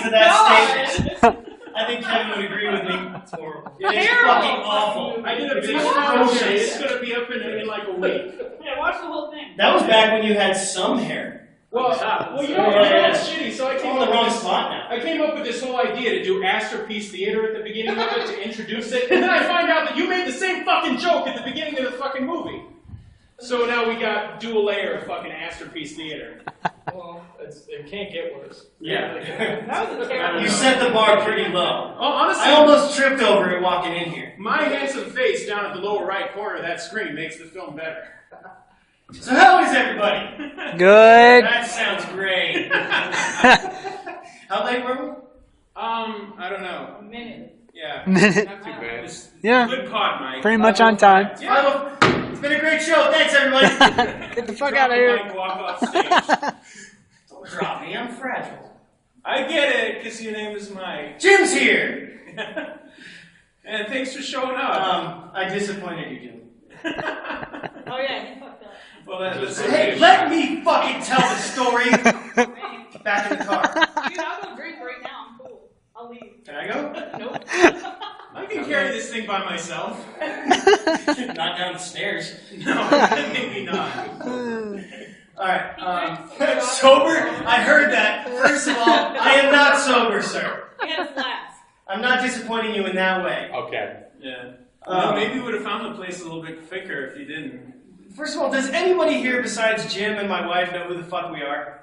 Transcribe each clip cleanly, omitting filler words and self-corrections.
to that statement. I think Kevin would agree with me. It's horrible. It's fucking awful. I did a big promotion. It's going to be up in like a week. Yeah, watch the whole thing. That was back when you had some hair. Well, you know, it's shitty. So I came on the wrong spot now. I came up with this whole idea to do Masterpiece Theater at the beginning of it to introduce it, and then I find out that you made the same fucking joke at the beginning of the fucking movie. So now we got dual layer of fucking Masterpiece Theater. Well, it can't get worse. Yeah. That was a terrible. You set the bar pretty low. Oh, honestly, I almost tripped over it walking in here. my handsome face down at the lower right corner of that screen makes the film better. So how is everybody? Good. That sounds great. How late were we? I don't know. A minute. Yeah. Minute. Not too bad. It's Yeah. Good pod, Mike. Pretty much on time. Yeah. It's been a great show. Thanks, everybody. Get the fuck out of here. Mike, walk off stage. Don't drop me. I'm fragile. I get it, because your name is Mike. Jim's here. And thanks for showing up. I disappointed you, Jim. Oh yeah, you fucked up. Well, that's Hey, let me fucking tell the story. Back in the car. Dude, I'll go drink right now. I'm cool. I'll leave. Can I go? Nope. I can carry this thing by myself. Not down the stairs. No, maybe not. Alright, sober? I heard that. First of all, I am not sober, sir. He had a flask. I'm not disappointing you in that way. Okay. Yeah. Well, maybe you would have found the place a little bit thicker if you didn't. First of all, does anybody here besides Jim and my wife know who the fuck we are?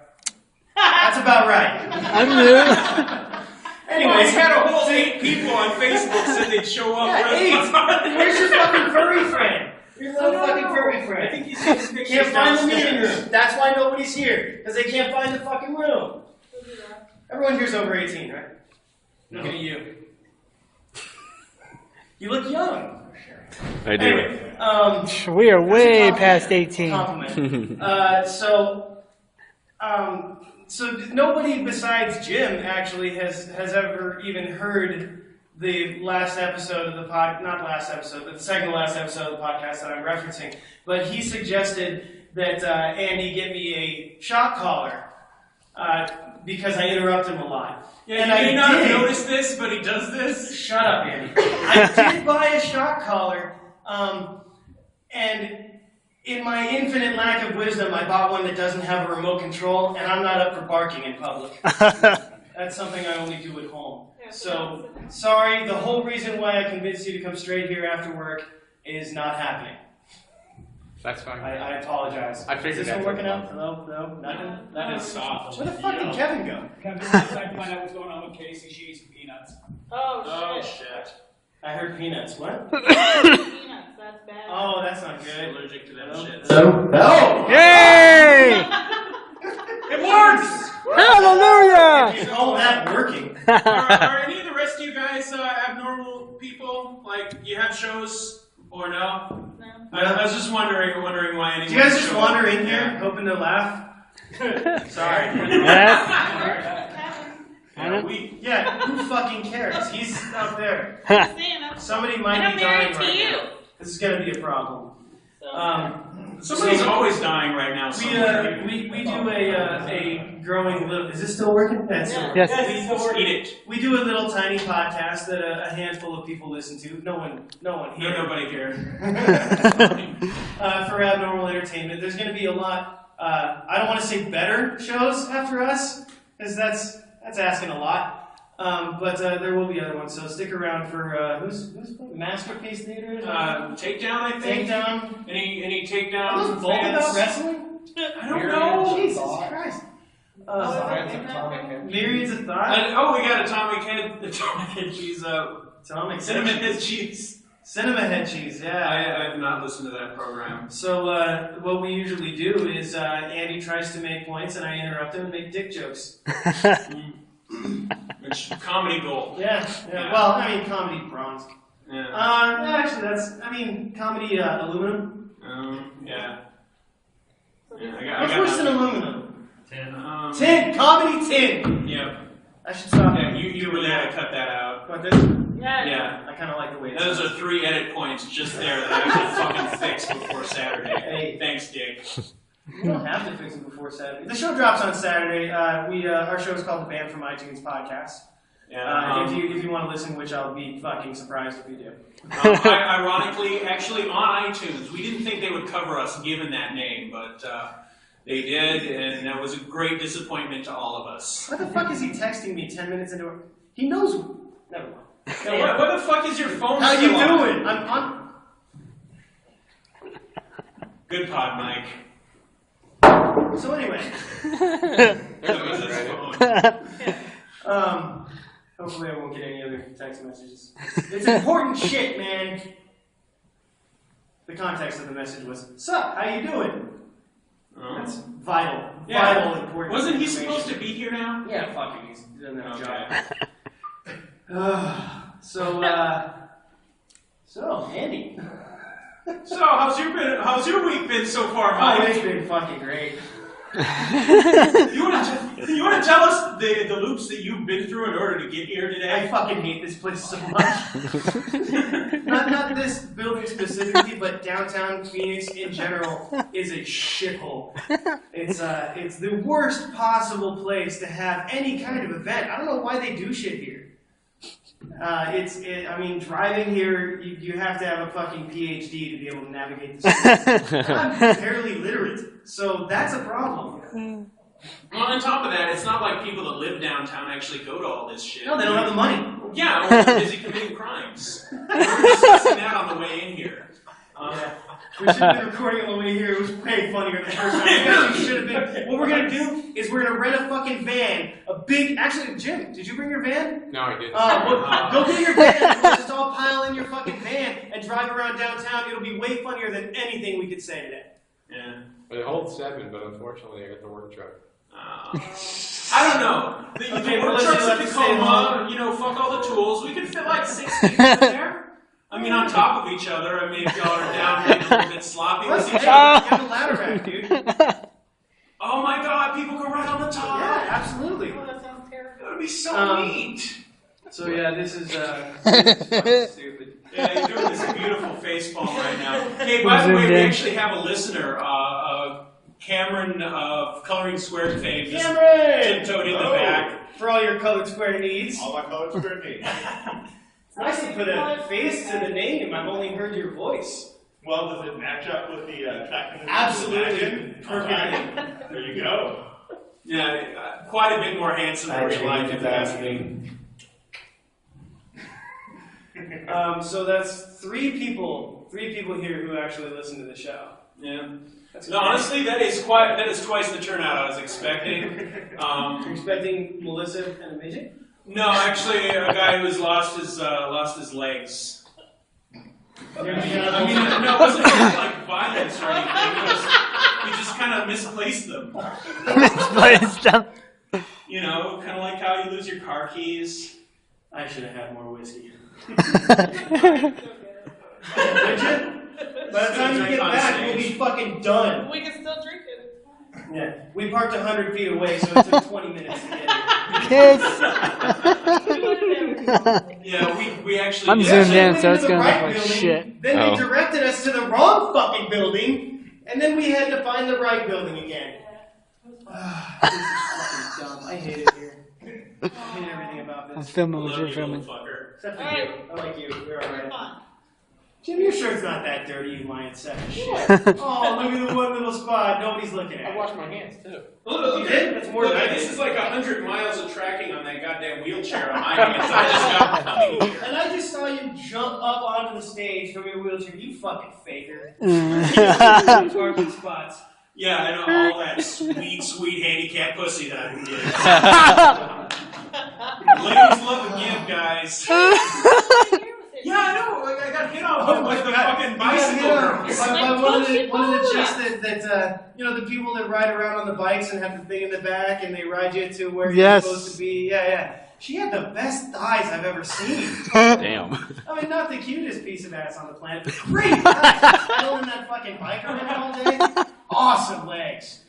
That's about right. I'm new. Anyways, We had a whole 8 people on Facebook said they'd show up. Yeah, Where the fuck are they? where's your fucking furry friend? Your little fucking furry I friend. think he's taking pictures Can't find the meeting downstairs. room. That's why nobody's here. Because they can't find the fucking room. Everyone here's over 18, right? Looking at you. You look young. I do. Anyway, We are way that's a past 18. compliment. So nobody besides Jim actually has ever even heard the last episode of the not last episode, but the second to last episode of the podcast that I'm referencing. But he suggested that Andy get me a shock collar because I interrupt him a lot. Yeah, and you I may not have did. noticed this, but he does this. Shut up, Andy. I did buy a shock collar, and in my infinite lack of wisdom, I bought one that doesn't have a remote control, and I'm not up for barking in public. That's something I only do at home. So, sorry, the whole reason why I convinced you to come straight here after work is not happening. That's fine. I apologize. I figured Is this one that working was out? No, nothing? That is soft. Where the fuck did Kevin go? Come to find out what's going on with Casey. She ate some peanuts. Oh shit. shit. I heard peanuts. What? Peanuts, that's bad. Oh, that's not good. Allergic to that shit. No! Yay! It works! Hallelujah! You call that working? Are any of the rest of you guys abnormal people? Like, you have shows or no? No. I was just wondering why anyone. Do you guys just showed wander up. in here Yeah. hoping to laugh? Sorry. Yeah, who fucking cares? He's out there. Somebody might be dying right now. This is going to be a problem. Somebody's always dying right now. We do a growing little. Is this still working? That's still working. Yes. Eat it. We do a little tiny podcast that a handful of people listen to. No one here. No, nobody cares. For abnormal entertainment, there's going to be a lot. I don't want to say better shows after us, because that's asking a lot. But there will be other ones. So stick around for who's Masterpiece Theater? Takedown, I think. Takedown. Any takedown? Are those both about wrestling? I don't know. Jesus Christ. Myriads of thoughts. We got Atomic Head Cheese. Cinnamon Head Cheese. Cinema Head Cheese, yeah. I have not listened to that program. So what we usually do is Andy tries to make points and I interrupt him and make dick jokes. Which comedy gold. Yeah. Well, I mean comedy bronze. Yeah. Actually comedy aluminum. Yeah. What's worse than aluminum? Tin. Tin! Comedy tin! Yep. I should stop. Yeah, you really had to cut that out. What, this? Yeah. I kind of like the way it Those sounds. are 3 edit points just there that I can fucking fix before Saturday. Hey. Thanks, Dick. You don't have to fix them before Saturday. The show drops on Saturday. Our show is called the Band from iTunes Podcast. Yeah, if you want to listen, which I'll be fucking surprised if you do. Ironically, actually on iTunes, we didn't think they would cover us given that name, but they did, and that was a great disappointment to all of us. What the fuck is he texting me 10 minutes into it? He knows. Never mind. Yeah, what the fuck is your phone How you still on? doing? I'm on. Good pod, Mike. So anyway, hopefully I won't get any other text messages. It's important shit, man. The context of the message was, "Sup? How you doing?" That's vital, vital, important. Wasn't he information. supposed to be here now? Yeah, fuck him. He doesn't have a Okay. job. So Andy. So how's your week been so far, Oh, Mike? it's been fucking great. You want to tell us the loops that you've been through in order to get here I today? fucking hate this place so much. not this building specifically, but downtown Phoenix in general is a shithole. It's the worst possible place to have any kind of event. I don't know why they do shit here. I mean, driving here, you have to have a fucking PhD to be able to navigate the streets. I'm barely literate, so that's a problem. Well, on top of that, it's not like people that live downtown actually go to all this shit. No, they don't have the money. Yeah, or they're busy committing crimes. We were discussing that on the way in here. Yeah. We should have been recording on the way here. It was way funnier the first time. We actually should have been. What we're going to do is we're going to rent a fucking van. Actually, Jim, did you bring your van? No, I didn't. Go get your van. We'll just all pile in your fucking van and drive around downtown. It'll be way funnier than anything we could say today. Yeah. It holds 7, but unfortunately I got the work truck. I don't know. The Okay, work well, truck's let's in say Tacoma, fuck all the tools. We could fit like 6 people in there. I mean, on top of each other. I mean, if y'all are down being a little bit sloppy with Plus, each hey, other. you have a ladder rack, dude. Oh my god, people can ride on the top. Yeah, absolutely. Oh, that sounds terrible. That would be so neat. So yeah, this is fucking stupid. Yeah, you're doing this beautiful facepalm right now. Hey, by the way, we actually have a listener, Cameron of Coloring Square fame, just tiptoed in the back. For all your colored square needs. All my colored square needs. It's nice to put a face to the name. I've only heard your voice. Well, does it match up with the track? Absolutely. Perfect. There you go. Yeah, quite a bit more handsome than real life, if you ask me. So that's three people here who actually listen to the show. Yeah. That's No, honestly, that is twice the turnout I was expecting. You're expecting Melissa and Amazing? No, actually, a guy who's lost his legs. I mean, no, it wasn't like violence or anything. He just kind of misplaced them. Misplaced them. Kind of like how you lose your car keys. I should have had more whiskey. So Did you? By the time you get On back, stage. we'll be fucking done. we can still drink it. Yeah, we parked 100 feet away, so it took 20 minutes to get here. Kids. Yeah, we actually. I'm did. zoomed Actually in, went so into it's the gonna right look like building, shit. Then Oh. they directed us to the wrong fucking building, and then we had to find the right building again. This is fucking dumb. I hate it here. I hate everything about I'm this. filming what Love you're you, filming. little fucker. Except for Alright. you. I like you. You're Come alright. on. Jim, your shirt's not that dirty, you lying sack of shit. Oh, look at the one little spot nobody's looking at. I wash my hands too. Look, You did? That's more look, than I this did. is like 100 miles of tracking on that goddamn wheelchair on my hands. I just got coming here. And I just saw you jump up onto the stage from your wheelchair. You fucking faker. Parking spots. Yeah, I know all that sweet handicap pussy that I can get. Ladies love a give, guys. Yeah, I know. I got hit on with the fucking bicycle girls. By one of the chicks that the people that ride around on the bikes and have the thing in the back and they ride you to where Yes. you're supposed to be. Yeah. She had the best thighs I've ever seen. Damn. I mean, not the cutest piece of ass on the planet, but great thighs. Pedaling that fucking bike around all day. Awesome legs.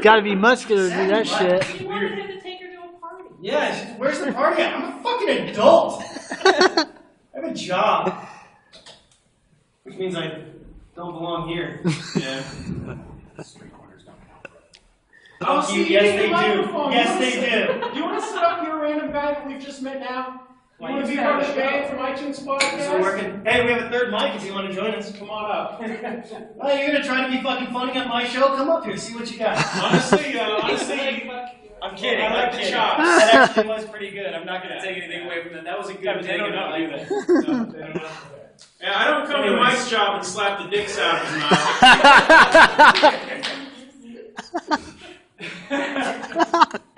Gotta be muscular to do that shit. She wanted him to take her to a party. Yeah, where's the party at? I'm a fucking adult. I have a job. Which means I don't belong here. Yeah. Oh, Fuck see, you. you Yes, need they a do. microphone. Yes, You wanna they sit- do. Do you want to sit up here, random guy that we've just met now? You Why want to you be part of have the a band show? from iTunes Is Podcast? it working? Hey, we have a third mic if you want to join us. Come on up. Oh, you're gonna try to be fucking funny on my show? Come up here, see what you got. honestly, I'm kidding. I like I'm the kidding. chops. That actually was pretty good. I'm not gonna take anything away from that. That was a good Yeah, but they take. don't and I know like either. that. No, they don't know. Yeah, I don't come to Anyways. Mike's job and slap the dicks out of his mouth.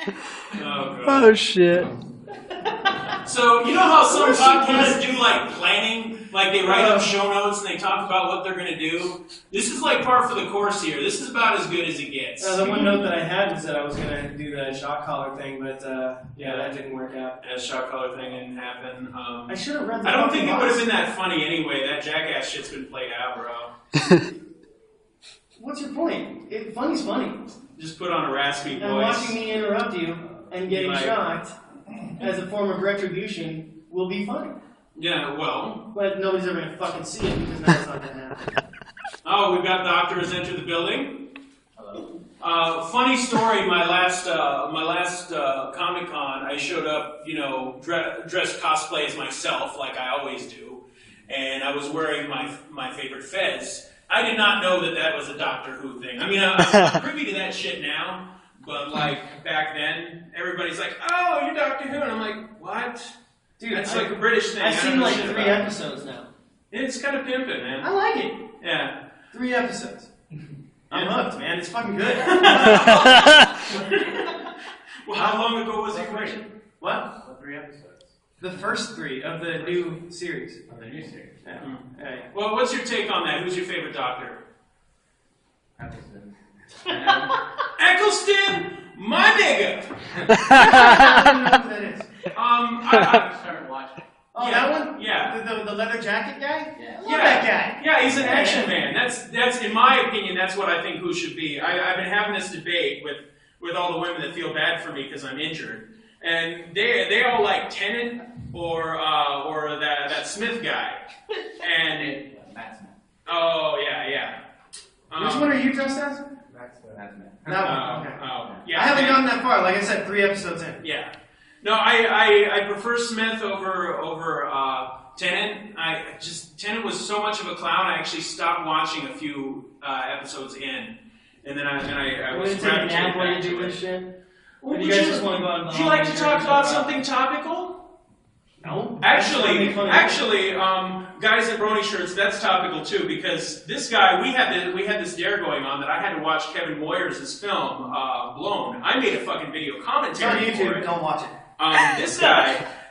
Oh, God. Oh shit. So, you know how some podcasts do like planning? Like they write up show notes and they talk about what they're going to do? This is like par for the course here. This is about as good as it gets. The one note that I had was that I was gonna do the shock collar thing, but yeah, that didn't work out. That shot color thing didn't happen. I should have read the I don't think it would have fucking been that funny anyway. That jackass shit's been played out, bro. box. What's your point? Funny's funny. Just put on a raspy And voice. watching me interrupt you and getting Like- shocked as a form of retribution will be funny. Yeah, well. But nobody's ever gonna fucking see it because now it's not gonna happen. Oh, we've got Doctor has entered the building. Hello. Funny story. My last Comicon, I showed up, you know, dressed cosplay as myself, like I always do, and I was wearing my favorite fez. I did not know that that was a Doctor Who thing. I mean, I'm privy to that shit now, but like back then, everybody's like, "Oh, you're Doctor Who," and I'm like, "What?" Dude, That's like a British thing. I've I don't seen know like shit 3 about it. episodes now. It's kind of pimping, I man. like it. Yeah. 3 episodes. I'm hooked, man. It's fucking good. Well, how long ago was it great? What? What 3 episodes? The first 3 of the new series. On the new series. Yeah. Hey. Well, what's your take on that? Who's your favorite Doctor? Episode. Eccleston, my nigga. I don't know who that is. I started watching. Oh, Yeah, that one? yeah. The leather jacket guy? Yeah. Love that guy. Yeah, he's an action man. That's in my opinion, that's what I think who should be. I've been having this debate with all the women that feel bad for me because I'm injured, and they all like Tennant or that Smith guy, and Matt Smith. oh yeah. Which one are you dressed as? Matt Smith. That one. Okay. Yeah, I haven't man. gotten that far. Like I said, 3 episodes in. Yeah. No, I prefer Smith over Tennant. Tennant was so much of a clown. I actually stopped watching a few episodes in, and then I was We're gonna take a nap gravitated while you back do to this it. shit? Well, Or do you guys just want to go out and Would you like to talk about something topical? No. Actually, guys in brony shirts, that's topical too, because this guy, we had this dare going on that I had to watch Kevin Moyers' film, Blown. I made a fucking video It's on commentary for YouTube. it. Don't watch it.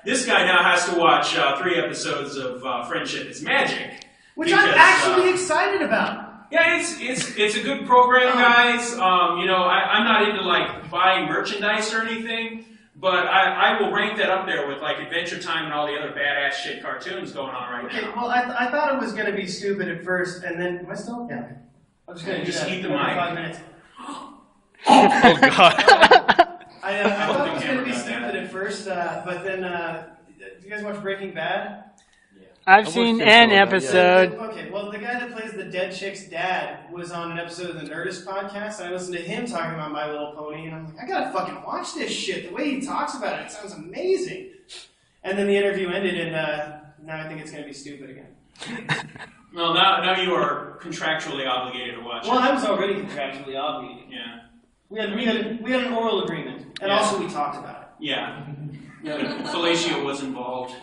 This guy now has to watch 3 episodes of Friendship is Magic. Which because, I'm actually excited about. Yeah, it's a good program, guys. You know, I'm not into like buying merchandise or anything, but I will rank that up there with like Adventure Time and all the other badass shit cartoons going on right Okay, now. well, I thought it was going to be stupid at first, and then... Am I still? Yeah. I'm just going to Just do that eat the for mic. 5 minutes. Oh god. I hope thought the it was going to camera be got stupid that. at first, but then... do you guys watch Breaking Bad? I've seen an episode. Okay, well, the guy that plays the dead chick's dad was on an episode of the Nerdist podcast, and I listened to him talking about My Little Pony, and I'm like, I gotta fucking watch this shit. The way he talks about it sounds amazing. And then the interview ended, and now I think it's gonna be stupid again. Well, now you are contractually obligated to watch Well, it. I was already contractually obligated. Yeah. We had an oral agreement, and Yeah. also we talked about it. Yeah. Fellatio was involved.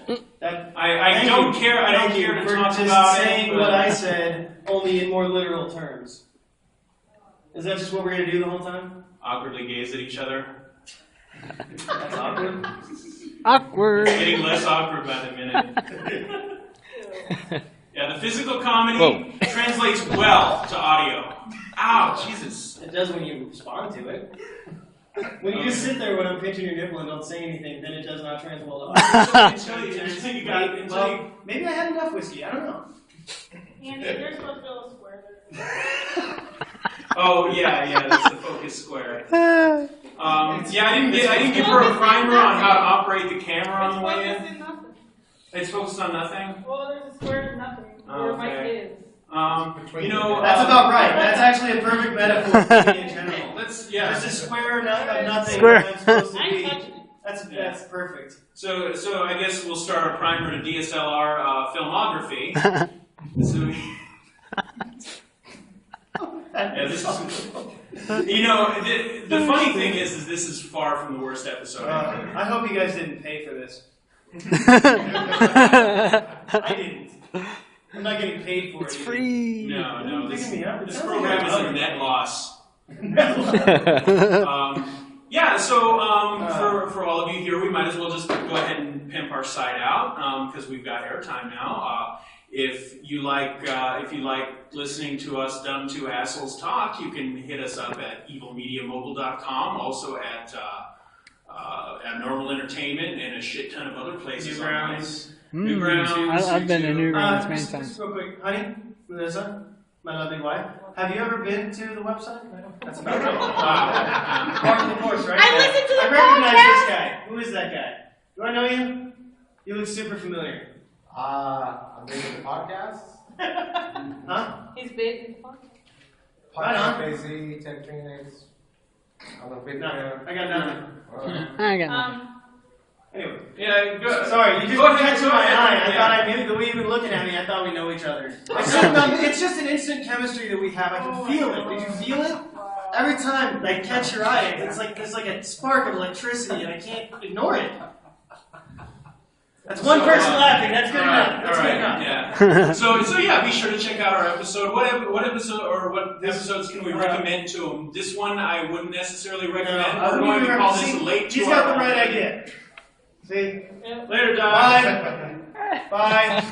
That, I thank don't you. care. I don't Thank you care to for talk just about saying it. what I said, only in more literal terms. Is that just what we're gonna do the whole time? Awkwardly gaze at each other. That's awkward. Awkward. It's getting less awkward by the minute. Yeah, the physical comedy Whoa. translates well to audio. Ow, Jesus. It does when you respond to it. When you just sit there when I'm pinching your nipple and don't say anything, then it does not translate well. Until you got it. Well, maybe I had enough whiskey. I don't know. Andy, you're supposed to be able to square there. Oh yeah, that's the focus square. Yeah, I didn't give her a primer on how to operate the camera on the way It's focused in. in nothing. It's focused on nothing. Well, there's a square to nothing. Where Okay. Mike is. You know, That's about right. That's actually a perfect metaphor for me in general. Just a square of nothing Square. where I'm supposed to I be. ain't touching it. That's perfect. So I guess we'll start a primer to DSLR filmography. So, yeah, this is, you know, the funny thing is this is far from the worst episode ever. I hope you guys didn't pay for this. I didn't. I'm not getting paid for It's it. free. No, Picking me up. this It's program is not a net loss. either. Yeah, so for all of you here, we might as well just go ahead and pimp our site out because we've got airtime now. If you like listening to us dumb two assholes talk, you can hit us up at evilmediamobile.com, also at Abnormal Entertainment and a shit ton of other places online. Newgrounds. I've been to Newgrounds many Just times. real quick, honey, Melissa, my lovely wife. Have you ever been to the website? That's about it. Part of the course, right? I listened to the I recognize podcast. this guy. Who is that guy? Do I know you? You look super familiar. I'm big into podcasts. Huh? He's big. Right on. Podcast Daisy, Ted Phoenix. I'm a big No, fan. I got nothing. I got nothing. Anyway. Yeah, go, Sorry, you just Go ahead, catch go my ahead. eye. I Yeah. thought I knew the way you've been looking at me. I thought we know each other. It's just an instant chemistry that we have. I can feel it. Did you feel it? Every time I catch your eye, it's like there's like a spark of electricity, and I can't ignore it. That's one person laughing. That's good enough. That's good enough. Yeah. So yeah, be sure to check out our episode. What episodes can we recommend to them? This one I wouldn't necessarily recommend. I We're wouldn't going to even call see, this late to He's our got the right idea. See? Later, Doc. Bye. Bye.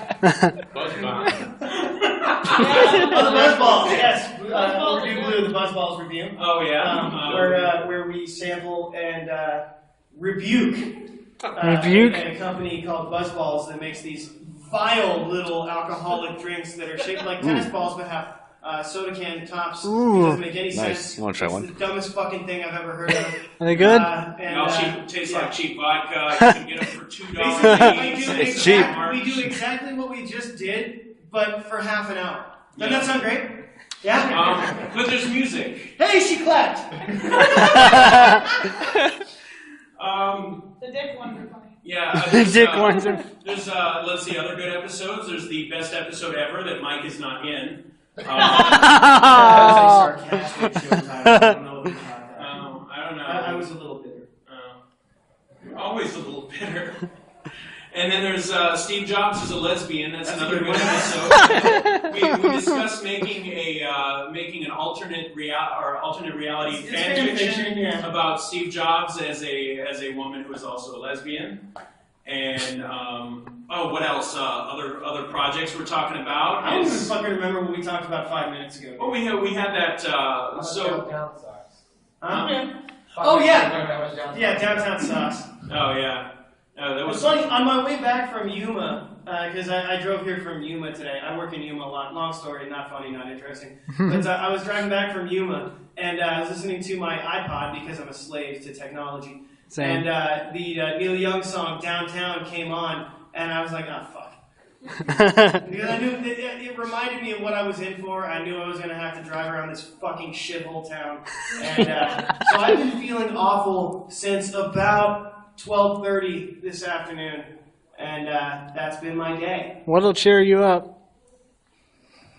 Buzz bomb. Oh, the Buzzballs, yes. Review Blue, the Buzzballs review. Oh yeah. Where we sample and rebuke Rebuke? a company called Buzzballs that makes these vile little alcoholic drinks that are shaped like tennis balls but have soda can tops. It Ooh. doesn't make any Nice. sense. You wanna try It's one? the dumbest fucking thing I've ever heard of. Are they good? Tastes yeah. like cheap vodka. You can get them for $2 Basically, each. It's cheap. We do exactly what we just did, but for half an hour. Doesn't that sound great? Yeah? But there's music. Hey, she clapped! The dick ones are funny. Yeah. Dick ones are. There's let's see, other good episodes. There's the best episode ever that Mike is not in. That was a sarcastic joke. I don't know about that. I don't know. I was a little bitter. You're always a little bitter. And then there's Steve Jobs is a lesbian. That's another good episode. we discussed making an alternate reality It's fan fan fiction fiction, yeah. about Steve Jobs as a woman who is also a lesbian. And what else? Other projects we're talking about. I don't even fucking remember what we talked about 5 minutes ago. Well, we had that. Down sucks. Huh? Oh, yeah. Yeah, downtown sucks. Oh yeah. That It's was funny, on my way back from Yuma, because I drove here from Yuma today. I work in Yuma a lot. Long story, not funny, not interesting. But I was driving back from Yuma, and I was listening to my iPod because I'm a slave to technology. Same. And the Neil Young song, Downtown, came on, and I was like, oh, fuck. Because I knew it reminded me of what I was in for. I knew I was going to have to drive around this fucking shithole town. And so I've been feeling awful since about 12:30 this afternoon, and that's been my day. What'll cheer you up?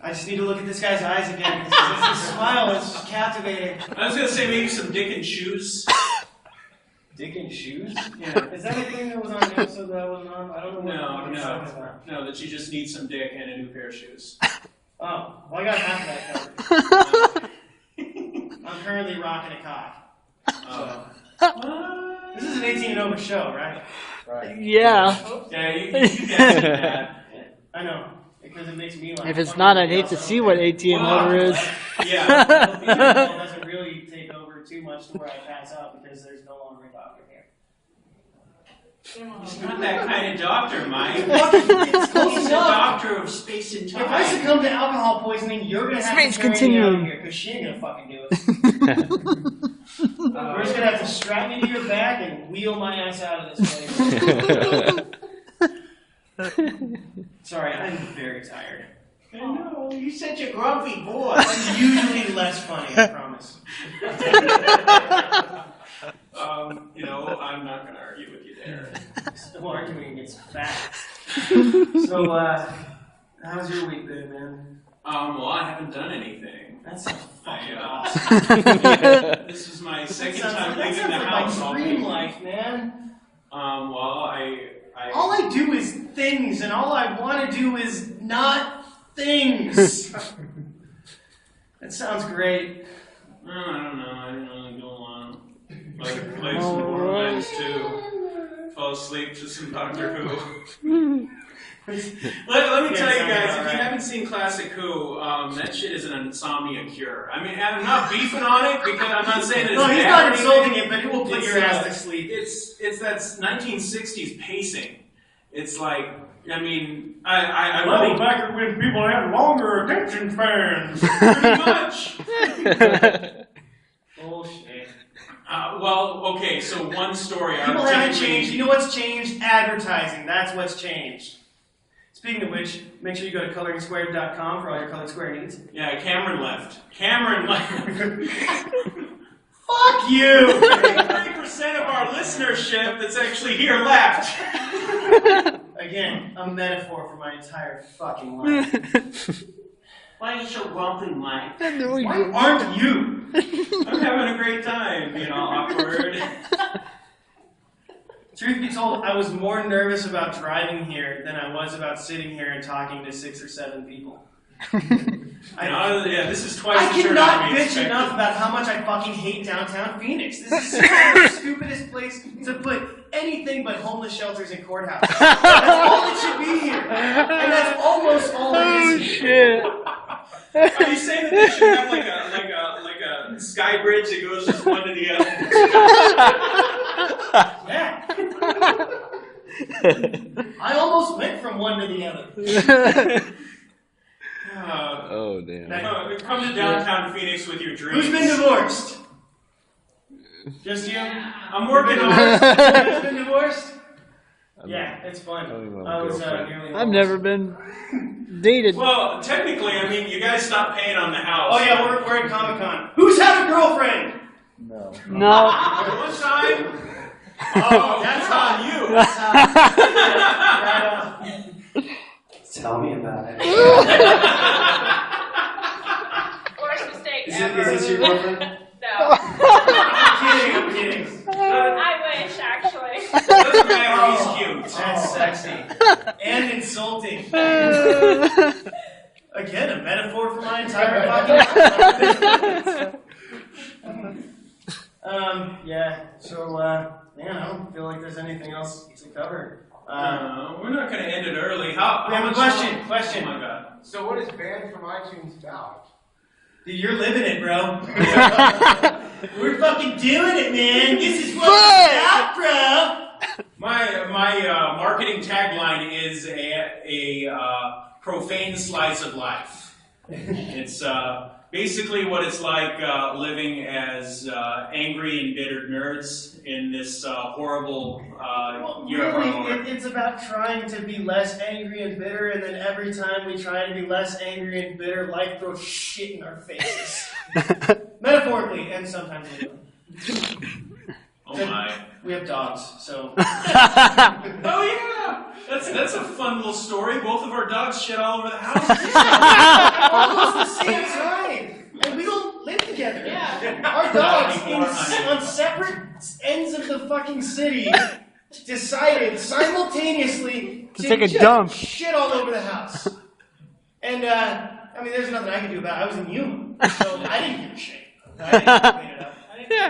I just need to look at this guy's eyes again because his smile is just captivating. I was gonna say maybe some dick and shoes. Dick and shoes? Yeah. Is that a thing that was on the episode that I wasn't on? I don't know what you're talking about. No, that you just need some dick and a new pair of shoes. Oh, well, I got half that covered. I'm currently rocking a cock. This is an 18 and over show, right? Right. Yeah. Yeah, you can answer that. I know, because it makes me laugh. If it's not, I'd hate to see what ATM order is. Yeah. Well, it doesn't really take over too much to where I pass out because there's no longer a doctor here. He's not that kind of doctor, Mike. It's close He's a enough. doctor of space and If I time. succumb to alcohol poisoning, you're gonna have Space to carry me out continuum. of here because she ain't gonna fucking do it. We're just gonna have to strap me to your back and wheel my ass out of this place. Sorry, I'm very tired. I know, you He's such a grumpy boy. It's usually less funny, I promise. You know, I'm not going to argue with you there. Still arguing against facts. So, how's your week been, man? Well, I haven't done anything. That sounds fucking I, awesome. This is my That second sounds time like leaving the my house all dream week. life, man. Well, All I do is things, and all I want to do is not things. That sounds great. I don't know. I didn't really go along. Like, play some Borderlands 2. Fall asleep to some Doctor Who. Let me tell you guys, if you haven't seen Classic Who, that shit is an insomnia cure. I mean, I'm not beefing on it because I'm not saying that it's No, he's bad not or anything. insulting it, but it will put It's, your ass to sleep. It's that 1960s pacing. It's like, I mean, I love Well, it. back when people had longer attention spans. Pretty much. Bullshit. Well, okay, so one story. People haven't changed. You know what's changed? Advertising. That's what's changed. Speaking of which, make sure you go to coloringsquared.com for all your Coloring Square needs. Yeah, Cameron left. Cameron left. Fuck you! 30% of our listenership that's actually here left. Again, a metaphor for my entire fucking life. Why are you so grumpy, Mike? Why aren't you? I'm having a great time being all awkward. Truth be told, I was more nervous about driving here than I was about sitting here and talking to 6 or 7 people. Yeah, this is twice I the turnout cannot we bitch expected. enough about how much I fucking hate downtown Phoenix. This is the stupidest place to put anything but homeless shelters and courthouses. That's all that should be here. And that's almost all it is here. Shit. Are you saying that they should have like a sky bridge that goes just one to the other? Yeah. I almost went from one to the other. Oh, damn. Come to downtown Phoenix with your dreams. Who's been divorced? Just you? I'm working on Who's been divorced? Yeah, it's fun. I was nearly I've never been dated. Well, technically, I mean, you guys stopped paying on the house. Oh yeah, we're at Comicon. Who's had a girlfriend? No. One time. Oh, that's on you. Right on. Tell me about it. Worst mistake Is ever. this your girlfriend? No. I'm kidding. I wish, actually. Doesn't matter, he's cute. That's sexy. And insulting. Again, a metaphor for my entire podcast. Yeah, so, man, I don't feel like there's anything else to cover. We're not going to end it early. How We have a much question. longer? Question. Oh my god. So what is banned from iTunes about? Dude, you're living it, bro. We're fucking doing it, man. This is what it's about, bro. My marketing tagline is a profane slice of life. It's basically what it's like living as angry and bitter nerds in this horrible year of our Really, Lord. it's about trying to be less angry and bitter, and then every time we try to be less angry and bitter, life throws shit in our faces. Metaphorically, and sometimes literally. Oh my. We have dogs, so. Oh yeah! That's a fun little story. Both of our dogs shit all over the house. Almost the same time! And we don't live together. Yeah. Our dogs Not anymore, on separate ends of the fucking city decided simultaneously To take a just dump. shit all over the house. And, I mean, there's nothing I can do about it. I was in Yuma, so I didn't give a shit. I didn't clean it up.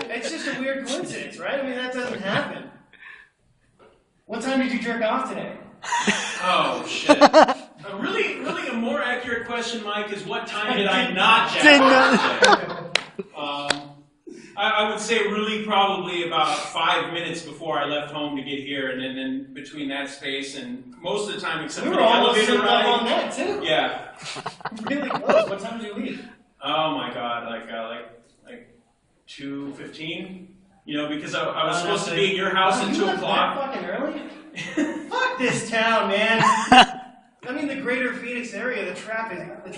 It's just a weird coincidence, right? I mean, that doesn't happen. What time did you jerk off today? Oh shit. Really a more accurate question, Mike, is what time did I not jack off today? I would say really probably about 5 minutes before I left home to get here, and then between that space and most of the time except We for were the almost elevator sitting up on ride. that, too. Yeah. Really close. What time did you leave? Oh my god, like 2:15. You know, because I was supposed to be at your house at You 2 left o'clock. that fucking early? Fuck this town, man. I mean, the greater Phoenix area, the traffic is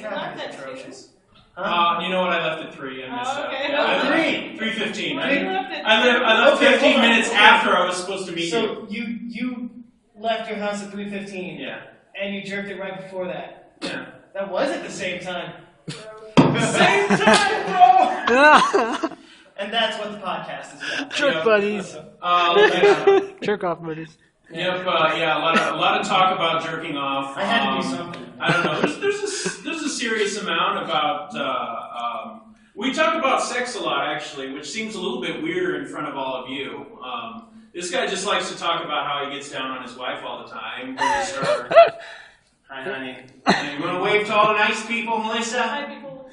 atrocious. You know what? I left at 3. I missed out. okay. Yeah, I Oh, left- 3:15. You left it. I left Okay, 15 hold on. minutes Okay. after I was supposed to meet you. So you left your house at 3:15. Yeah. And you jerked it right before that. Yeah. That was at the same time. Same time, bro. And that's what the podcast is about. Jerk buddies. Yeah. Jerk off buddies. Yep. Yeah. A lot of talk about jerking off. I had to do something. I don't know. There's a serious amount about. We talk about sex a lot, actually, which seems a little bit weirder in front of all of you. This guy just likes to talk about how he gets down on his wife all the time. Hi, honey. You want to wave to all the nice people, Melissa? Hi, people.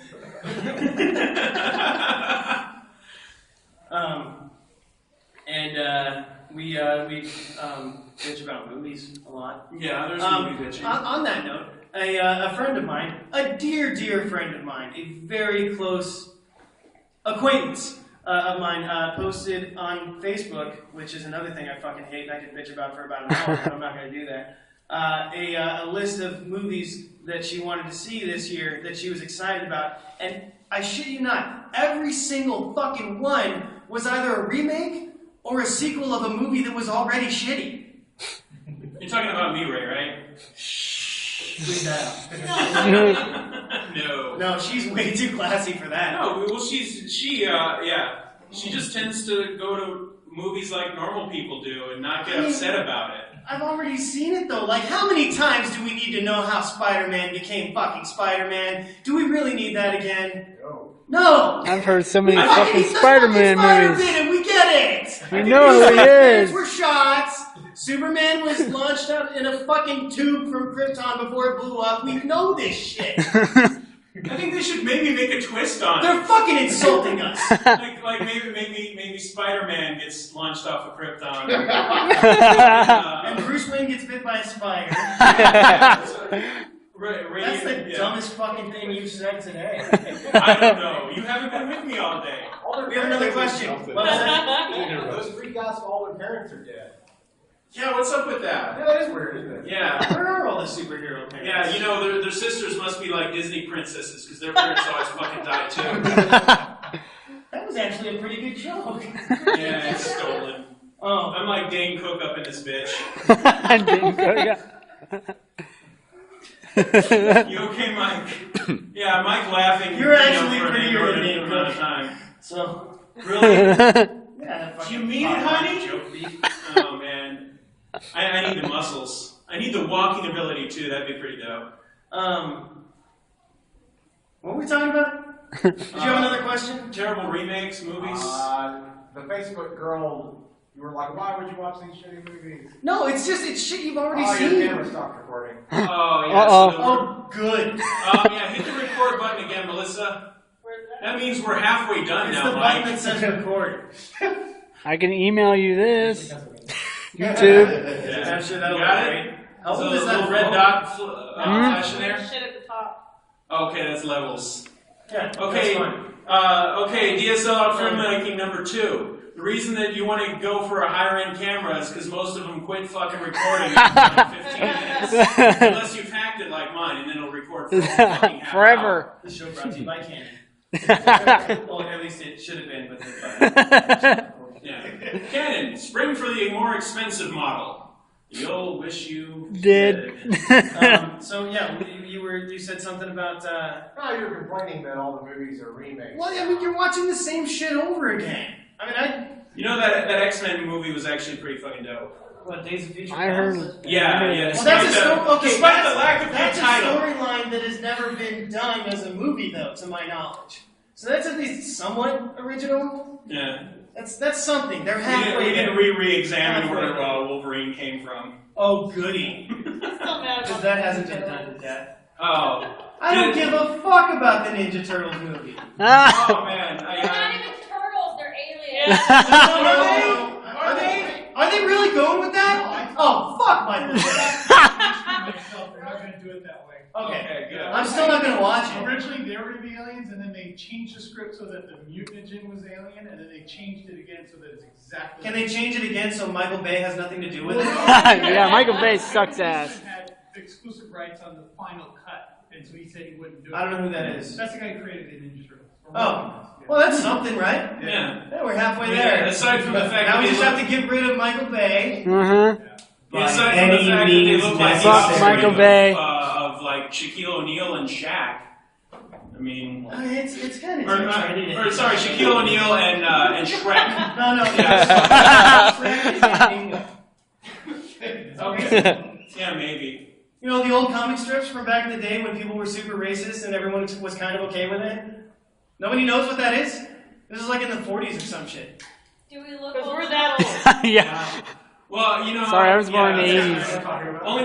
We bitch about movies a lot. Yeah, there's movie bitching. On that note, a friend of mine, a dear friend of mine, a very close acquaintance of mine, posted on Facebook, which is another thing I fucking hate and I could bitch about for about an hour, but I'm not going to do that. A list of movies that she wanted to see this year that she was excited about, and I shit you not, every single fucking one was either a remake or a sequel of a movie that was already shitty. You're talking about me, Ray, right? Leave that out. No. No, she's way too classy for that. No, well, she just tends to go to movies like normal people do and not get upset about it. I've already seen it though. Like, how many times do we need to know how Spider-Man became fucking Spider-Man? Do we really need that again? No! I've heard so many He's fucking the Spider-Man Spider-Man movies. and we get it! We know who he Spider-Mans is. were shots. Superman was launched out in a fucking tube from Krypton before it blew up. We know this shit. I think they should maybe make a twist on They're it. fucking insulting us. Like maybe Spider-Man gets launched off of Krypton. And Bruce Wayne gets bit by a spider. That's the dumbest fucking thing you've said today. I don't know. You haven't been with me all day. We have another question. What was that? Those 3 guys, all their parents are dead. Yeah, what's up with that? Yeah, that is weird, isn't it? Yeah. Where are all the superhero parents? Yeah, you know, their sisters must be like Disney princesses because their parents always fucking die too. That was actually a pretty good joke. Yeah, it's stolen. Oh. I'm like Dane Cook up in this bitch. I didn't go. You okay, Mike? Yeah, Mike laughing. You're actually for an prettier than inordinate Dane amount of Cook. time. So, Really? yeah. Do you mean it, honey? Oh man, I need the muscles. I need the walking ability too. That'd be pretty dope. What were we talking about? Did you have another question? Terrible remakes, movies. The Facebook girl, you were like, why would you watch these shitty movies? No, it's shit you've already Oh, seen. your camera stopped recording. Oh yeah. Uh-oh. Oh, good. Yeah. Hit the record button again, Melissa. Where's that? That means we're halfway done It's now, the button Mike. that says record. I can email you this. YouTube. Yeah. I'm sure that'll You got be it? great. How So old the is that little red phone? dot flashing there? Shit at the top. Okay, that's levels. Yeah, Okay, that's fine. okay, DSLR filmmaking number 2. The reason that you want to go for a higher end camera is because most of them quit fucking recording after 15 minutes. Unless you've hacked it like mine, and then it'll record for a whole fucking half Forever. This show brought to you by Canon. Well, at least it should have been, but hour. Yeah. Canon, spring for the more expensive model. You'll wish you Did. so yeah, you said something about. No, you were complaining that all the movies are remakes. Well, I mean, you're watching the same shit over again. I mean, You know that X-Men movie was actually pretty fucking dope. what Days of Future I Past? heard. Yeah. Well, that's a story. Okay, despite the lack of that's good title. a storyline that has never been done as a movie, though, to my knowledge. So that's at least somewhat original. Yeah. That's something. They're We halfway didn't there. re-examine where Wolverine came from. Oh, goody. Still mad about Because that hasn't been done to death. Oh. I don't give a fuck about the Ninja Turtles movie. Oh man. They're not even turtles, they're aliens. Are they really going with that? Oh, fuck my Myself, they're not going to do it that way. Okay, good. I'm still not gonna watch it. Originally, they were going to be aliens, and then they changed the script so that the mutagen was alien, and then they changed it again so that it's exactly. Can they change it again so Michael Bay has nothing to do with it? Yeah, Michael Bay sucks ass. exclusive rights on the final cut, and so he said he wouldn't do it. I don't know who that is. That's the guy who created the Ninja Turtles. Oh, well, that's something, right? Yeah. Yeah, we're halfway Yeah, there. aside from the fact now that we they just look- have to get rid of Michael Bay. Mm-hmm. By Aside from the any fact that they means look like the Fuck offspring Michael of, Bay. of like Shaquille O'Neal and Shaq. I mean, It's kind of or sorry, Shaquille O'Neal and Shrek. No, Okay. Yeah, maybe. You know the old comic strips from back in the day when people were super racist and everyone was kind of okay with it? Nobody knows what that is? This is like in the 40s or some shit. Do we look Because old? we're that old. Yeah. Well, you know. Sorry, I was born in the yeah, 80s. Only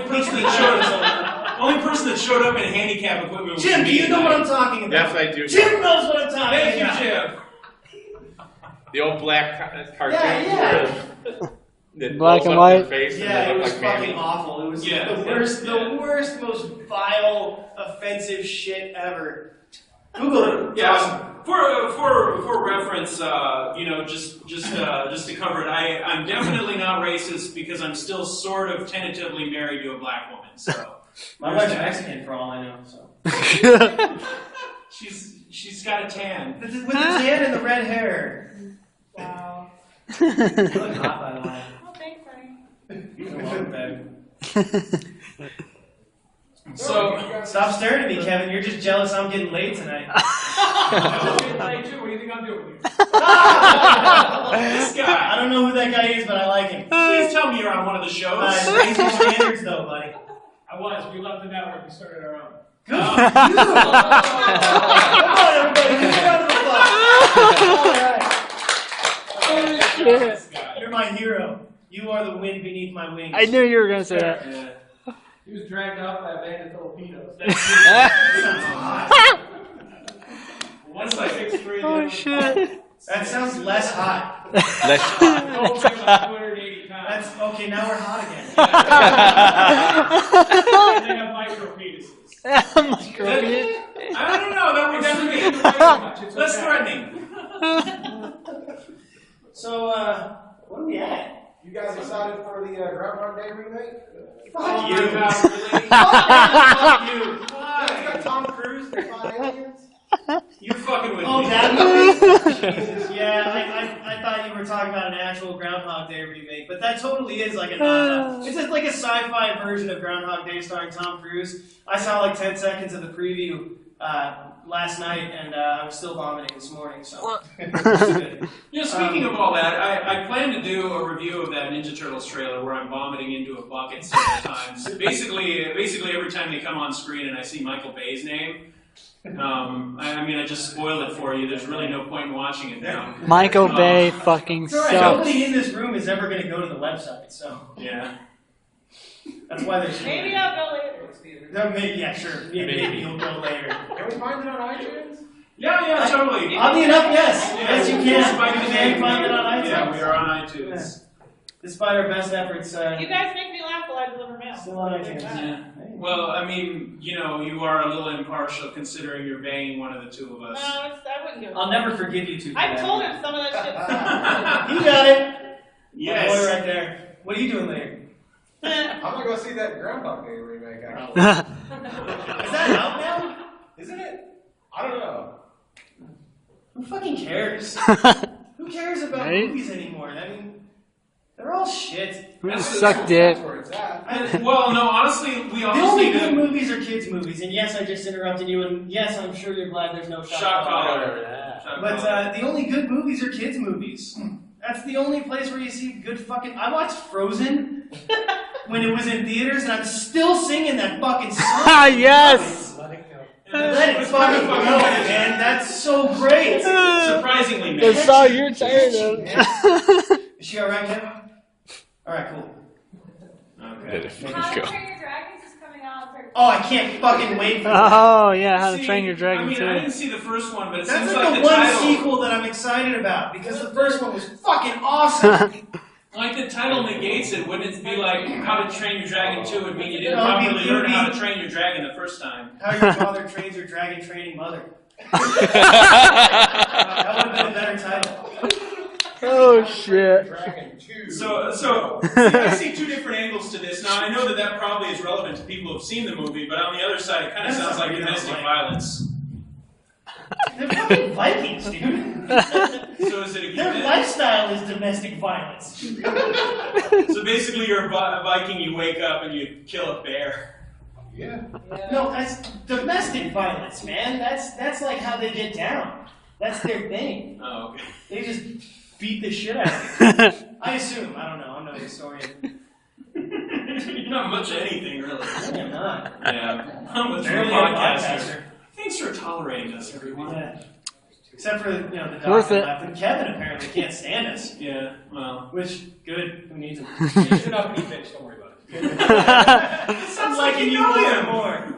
person that showed up in handicap equipment was Jim, do me you know what tonight. I'm talking about? Yes, I do. Jim knows what I'm talking Thank you, about. Jim. The old black cartoon. Yeah. That Black blows and up white? their face and Yeah, they it look was like fucking mammoths. awful. It was Yeah. the worst, most vile, offensive shit ever. Google it. Yeah. For reference, you know, just to cover it, I'm definitely not racist because I'm still sort of tentatively married to a black woman. So My wife's Mexican for all I know. So she's got a tan. with the tan and the red hair. Wow. You look hot, by the way. Oh, thanks, honey. You're welcome, babe. So Stop staring at me, Kevin. You're just jealous I'm getting laid tonight. I'm getting laid too. What do you think I'm doing here? this I guy, don't know who that guy is, but I like him. please tell me you're on one of the shows. Raise your standards, though, buddy. I was. We left the network. We started our own. Good for you. Come on, everybody. Give me a round of applause. All right. This guy. You're my hero. You are the wind beneath my wings. I knew you were gonna say that. Yeah. He was dragged out by a band of Filipinos. That sounds hot. One's like 6'3". Oh shit. That sounds less hot. The whole thing was 280 pounds. That's okay. Now we're hot again. And they have micro penises. Micropenis. I don't know. That would definitely be less threatening. So, what are we at? You guys excited for the Groundhog Day remake? Fuck Oh you. my God, really? Fuck you. It's got Tom Cruise and 5 aliens. You're fucking with Oh, me. that movie? Jesus, yeah, I thought you were talking about an actual Groundhog Day remake, but that totally is like it's just like a sci-fi version of Groundhog Day starring Tom Cruise. I saw like 10 seconds of the preview last night, and I was still vomiting this morning, so. You know, speaking of all that, I plan to do a review of that Ninja Turtles trailer where I'm vomiting into a bucket several times. Basically, every time they come on screen and I see Michael Bay's name, I mean, I just spoiled it for you. There's really no point in watching it now. Michael Bay fucking It's alright, sucks. nobody in this room is ever going to go to the website, so Yeah. that's why there's. Maybe I'll go later. Yeah, sure. Maybe you'll go later. Can we find it on iTunes? Yeah, totally. Oddly enough, yes. Yes, you can. Despite You the can name, find it on iTunes. Yeah, we are on iTunes. Despite our best efforts, You guys make me laugh while I deliver mail. still on iTunes. Yeah. Well, I mean, you know, you are a little impartial considering you're banging one of the two of No, us. I wouldn't do it. I'll never forgive you two. for I've that. told her some of that shit. You got it. Yes. My boy right there. What are you doing later? I'm gonna go see that Groundhog Day remake, actually. Is that out now? Isn't it? I don't know. Who fucking cares? Who cares about Right? movies anymore? I mean, they're all shit. Suck dick. That's where it's at. Well, no, honestly, we The almost only need good to... movies are kids' movies, and yes, I just interrupted you, and yes, I'm sure you're glad there's no Shot collar. But the only good movies are kids' movies. That's the only place where you see good fucking. I watched Frozen when it was in theaters, and I'm still singing that fucking song. Ah, yes. Let it fucking go, man. That's so great. Surprisingly, The man. song you're tired of. Is she alright, Kevin? Alright, cool. Okay. How to Train Your Dragons is coming out. Oh, I can't fucking wait for that. Oh yeah, How to See, Train Your Dragon I mean, I too. didn't see the first one, but it That's seems like like the the one title... sequel that I'm excited about, because the first one was fucking awesome. Like the title negates it. Wouldn't it be like How to Train Your Dragon 2 would mean you didn't No, it'd be- properly it would learn how be- to train your dragon the first time? How your father trains your dragon training mother. That would have been a better title. Oh shit. Dragon 2. So I see two different angles to this. Now I know that probably is relevant to people who have seen the movie, but on the other side, it kind of sounds like domestic violence. They're fucking Vikings, dude. So is it Their lifestyle is domestic violence. So basically, you're a Viking. You wake up and you kill a bear. Yeah. No, that's domestic violence, man. That's like how they get down. That's their thing. Oh, okay. They just beat the shit out of you. I assume. I don't know. I'm no historian. You're not much of anything, really. I'm not. Yeah. I'm a Barely a podcaster. Thanks for tolerating us, everyone. Yeah. Except for the dog Worth it. left, and Kevin apparently can't stand us. Yeah. Well. Which good. Who needs him? You're not gonna be bitch, don't worry about it. I'm liking you more and more.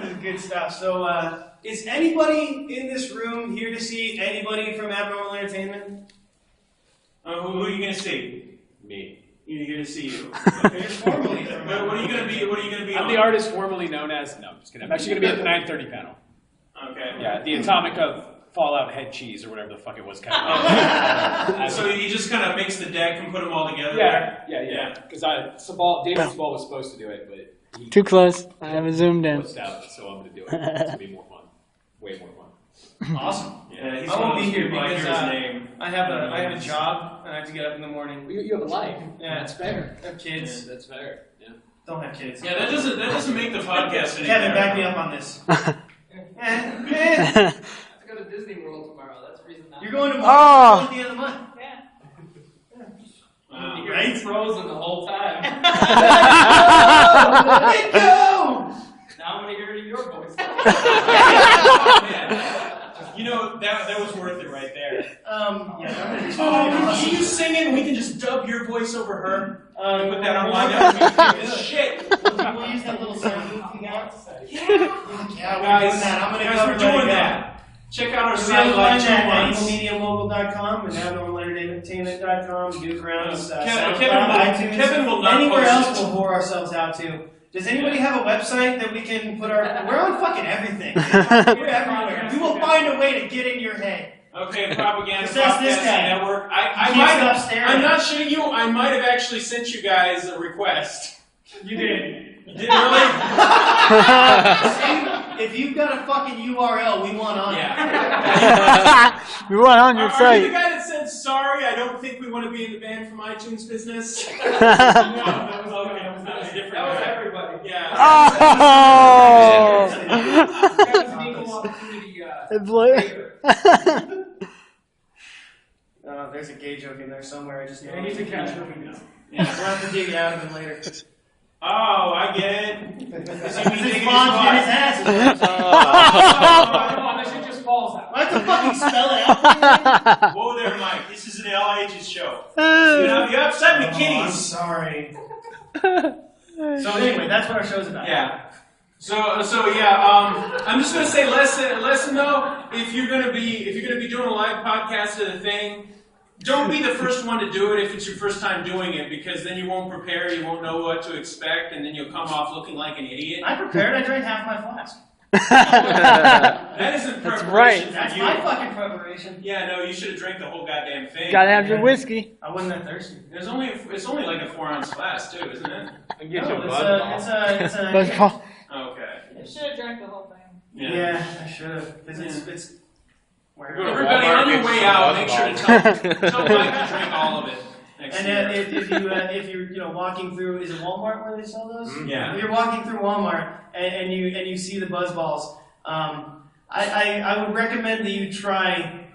This is good stuff. So, is anybody in this room here to see anybody from Abnormal Entertainment? Who are you gonna see? Me. You're gonna see you. Okay, you're formally from What are you gonna be? What are you gonna be? I'm on? the artist formerly known as. No, I'm just kidding. I'm actually going to be at the 9:30 panel. Okay. Yeah, the Atomic of Fallout Head Cheese or whatever the fuck it was. Kind of. So you just kind of mix the deck and put them all together. Yeah. Because David Sabal was supposed to do it, but he Too close. I haven't zoomed in. pushed out, so I'm going to do it. It's going to be more fun. Way more fun. Awesome. Yeah. He's I one won't of be those here people I because hear his name. I have a job and I have to get up in the morning. You have a life. Yeah. That's fair. I have kids. That's fair. Yeah. Don't have kids. Yeah, that doesn't make the podcast any Kevin, better. back me up on this. I have to go to Disney World tomorrow. That's the reason not. You're going to Oh. at the end of the month. Yeah. Wow. Right? Frozen the whole time. Let go! Now I'm gonna hear it in your voice. Oh, man. You know, that was worth it right there. Yeah. Oh, see you singing, we can just dub your voice over her. Put that on Why my not? notes. Shit. We'll use that little sound booth you got. Yeah, Yeah, we're doing that. I'm gonna guys, cover we're doing that. that. Check out our We're site doing like that at 2 months. evilmedialocal.com and abnormalentertainment.com, Newgrounds, Kevin will not anywhere post else it. we'll bore ourselves out to. Does anybody have a website that we can put our... We're on fucking everything. We're everywhere. We will find a way to get in your head. Okay, Propaganda Assess this Podcast guy. Network. I'm I'm not shitting you. I might have actually sent you guys a request. You did. You did really? If you've got a fucking URL, we want on it. Yeah. We want on your Are you the site. guy that said sorry? I don't think we want to be in the band from iTunes business. No, that was okay. That was different. That was everybody. Yeah. Oh! That was an equal opportunity. It's like... There's a gay joke in there somewhere. I just know. I need to catch her. Yeah. We'll have to dig it out of him later. Oh, I get it. Because you His can dig mom's in his ass. Come on, that shit just falls out. I have to fucking spell it out. Whoa there, Mike. This is an LH's show. You upset me, I'm kitties. sorry. So anyway, that's what our show's about. Yeah. So yeah. I'm just gonna say, listen though. If you're gonna be doing a live podcast of the thing, don't be the first one to do it if it's your first time doing it, because then you won't prepare, you won't know what to expect, and then you'll come off looking like an idiot. I prepared. I drank half my flask. That isn't That's preparation right. for That's you. my fucking preparation. Yeah, no, you should have drank the whole goddamn thing. Gotta have your whiskey. I wasn't that thirsty. It's only like a 4-ounce glass too, isn't it? I get No, you a it's a. Buzz ball. Okay. You should have drank the whole thing. Yeah. Yeah, I should have. It's. Where Go to Everybody, Walmart, on your get way some out, Buzz make sure to Balls. tell Mike to drink all of it. Next And year. if you're walking through, is it Walmart where they sell those? Yeah. If you're walking through Walmart and you see the Buzz Balls, I would recommend that you try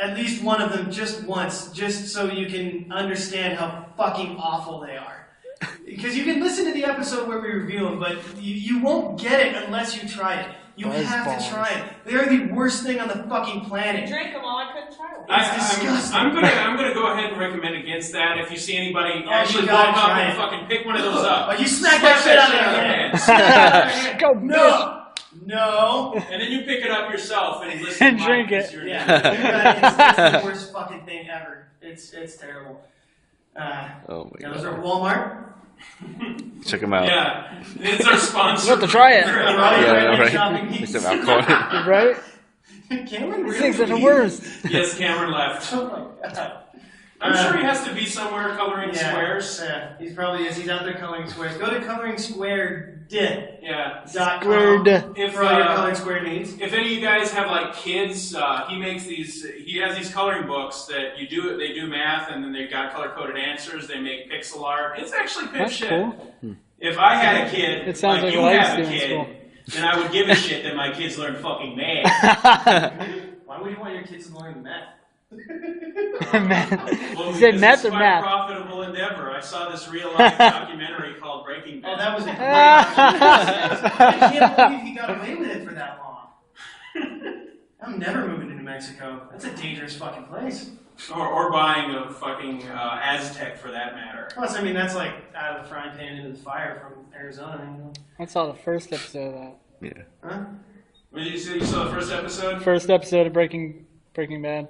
at least one of them just once, just so you can understand how fucking awful they are. Because you can listen to the episode where we review them, but you won't get it unless you try it. You Buzz have balls. to try it. They are the worst thing on the fucking I planet. drank them all. I couldn't try them. It's disgusting. I'm gonna go ahead and recommend against that. If you see anybody actually you walk gotta up try and it. fucking pick one of those up. Oh, you smack that shit out of your hand. Go, No. And then you pick it up yourself and listen And to drink Mike it. as your- Yeah, it's the worst fucking thing ever. It's terrible. Oh my Those are god. Walmart. Check them out. Yeah, it's our sponsor. You have to try it. Yeah, right. Shopping Get needs. some alcohol. Right? Cameron These really things are the leaves? worst. Yes, Cameron left. Oh my god. I'm sure he has to be somewhere coloring squares. Yeah, he's probably is. He's out there coloring squares. Go to coloring-squared. Yeah. .com If for all your coloring square needs. If any of you guys have like kids, he makes these. He has these coloring books that you do. They do math, and then they've got color-coded answers. They make pixel art. It's actually good That's shit. cool. If I had a kid, It sounds like you what I have a used to in kid, school. then I would give a shit that my kids learn fucking math. Why would you want your kids to learn math? Well, You said because math it's or quite math? a profitable endeavor. I saw this real-life documentary called Breaking Bad. Oh, that was a great I can't believe he got away with it for that long. I'm never moving to New Mexico. That's a dangerous fucking place. Or buying a fucking Aztec for that matter. Plus, I mean, that's like out of the frying pan into the fire from Arizona. You know? I saw the first episode of that. Yeah. Huh? What did you say? You saw the first episode? First episode of Breaking Bad.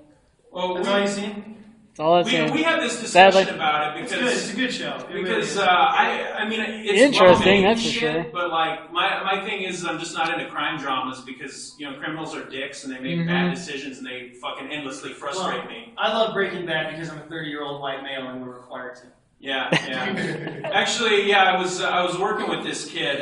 Well, That's all you seen? That's all I've seen. we had this discussion about it It's because good. It's a good show. It really because is. I mean it's Interesting, well-made that's for shit, sure. But like my thing is I'm just not into crime dramas because criminals are dicks and they make Mhm. bad decisions and they fucking endlessly frustrate me. I love Breaking Bad because I'm a 30-year-old white male and we're required to. Yeah. Actually, yeah, I was working with this kid,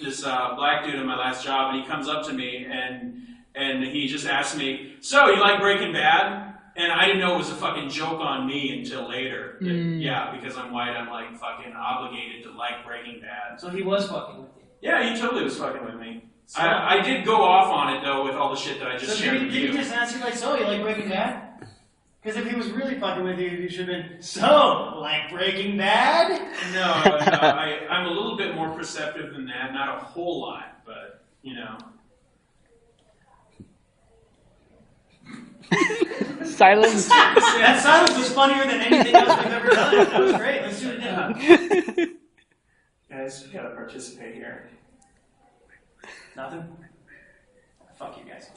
this black dude in my last job, and he comes up to me and he just asked me, "So you like Breaking Bad?" And I didn't know it was a fucking joke on me until later. Yeah, because I'm white, I'm like fucking obligated to like Breaking Bad. So he was fucking with you. Yeah, he totally was fucking with me. I did go off on it though with all the shit that I just So shared did with he you. just ask you like, so you like Breaking Bad? Because if he was really fucking with you, he should have been, so, like Breaking Bad? No, I'm a little bit more perceptive than that. Not a whole lot, but Silence. That silence was funnier than anything else we've ever done. That was great. Let's do it again. Guys, we gotta participate here. Nothing? Fuck you guys.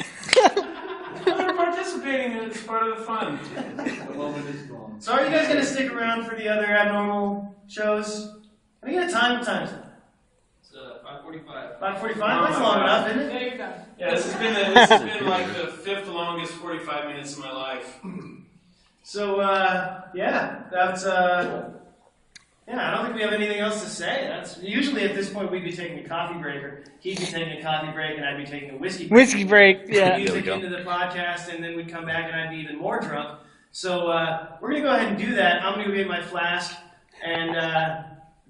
We're participating, and it's part of the fun. The moment is gone. So are you guys going to stick around for the other abnormal shows? Can I get a time? What time is it? It's 5:45. 5:45? That's long enough, isn't it? Yeah, you're done. Yeah, this has been like the 5th longest 45 minutes of my life. So, yeah, that's, yeah, I don't think we have anything else to say. That's usually at this point we'd be taking a coffee break, or he'd be taking a coffee break, and I'd be taking a whiskey break. Whiskey break, yeah. Music into the podcast, and then we'd come back, and I'd be even more drunk. So we're gonna go ahead and do that. I'm gonna go get my flask, and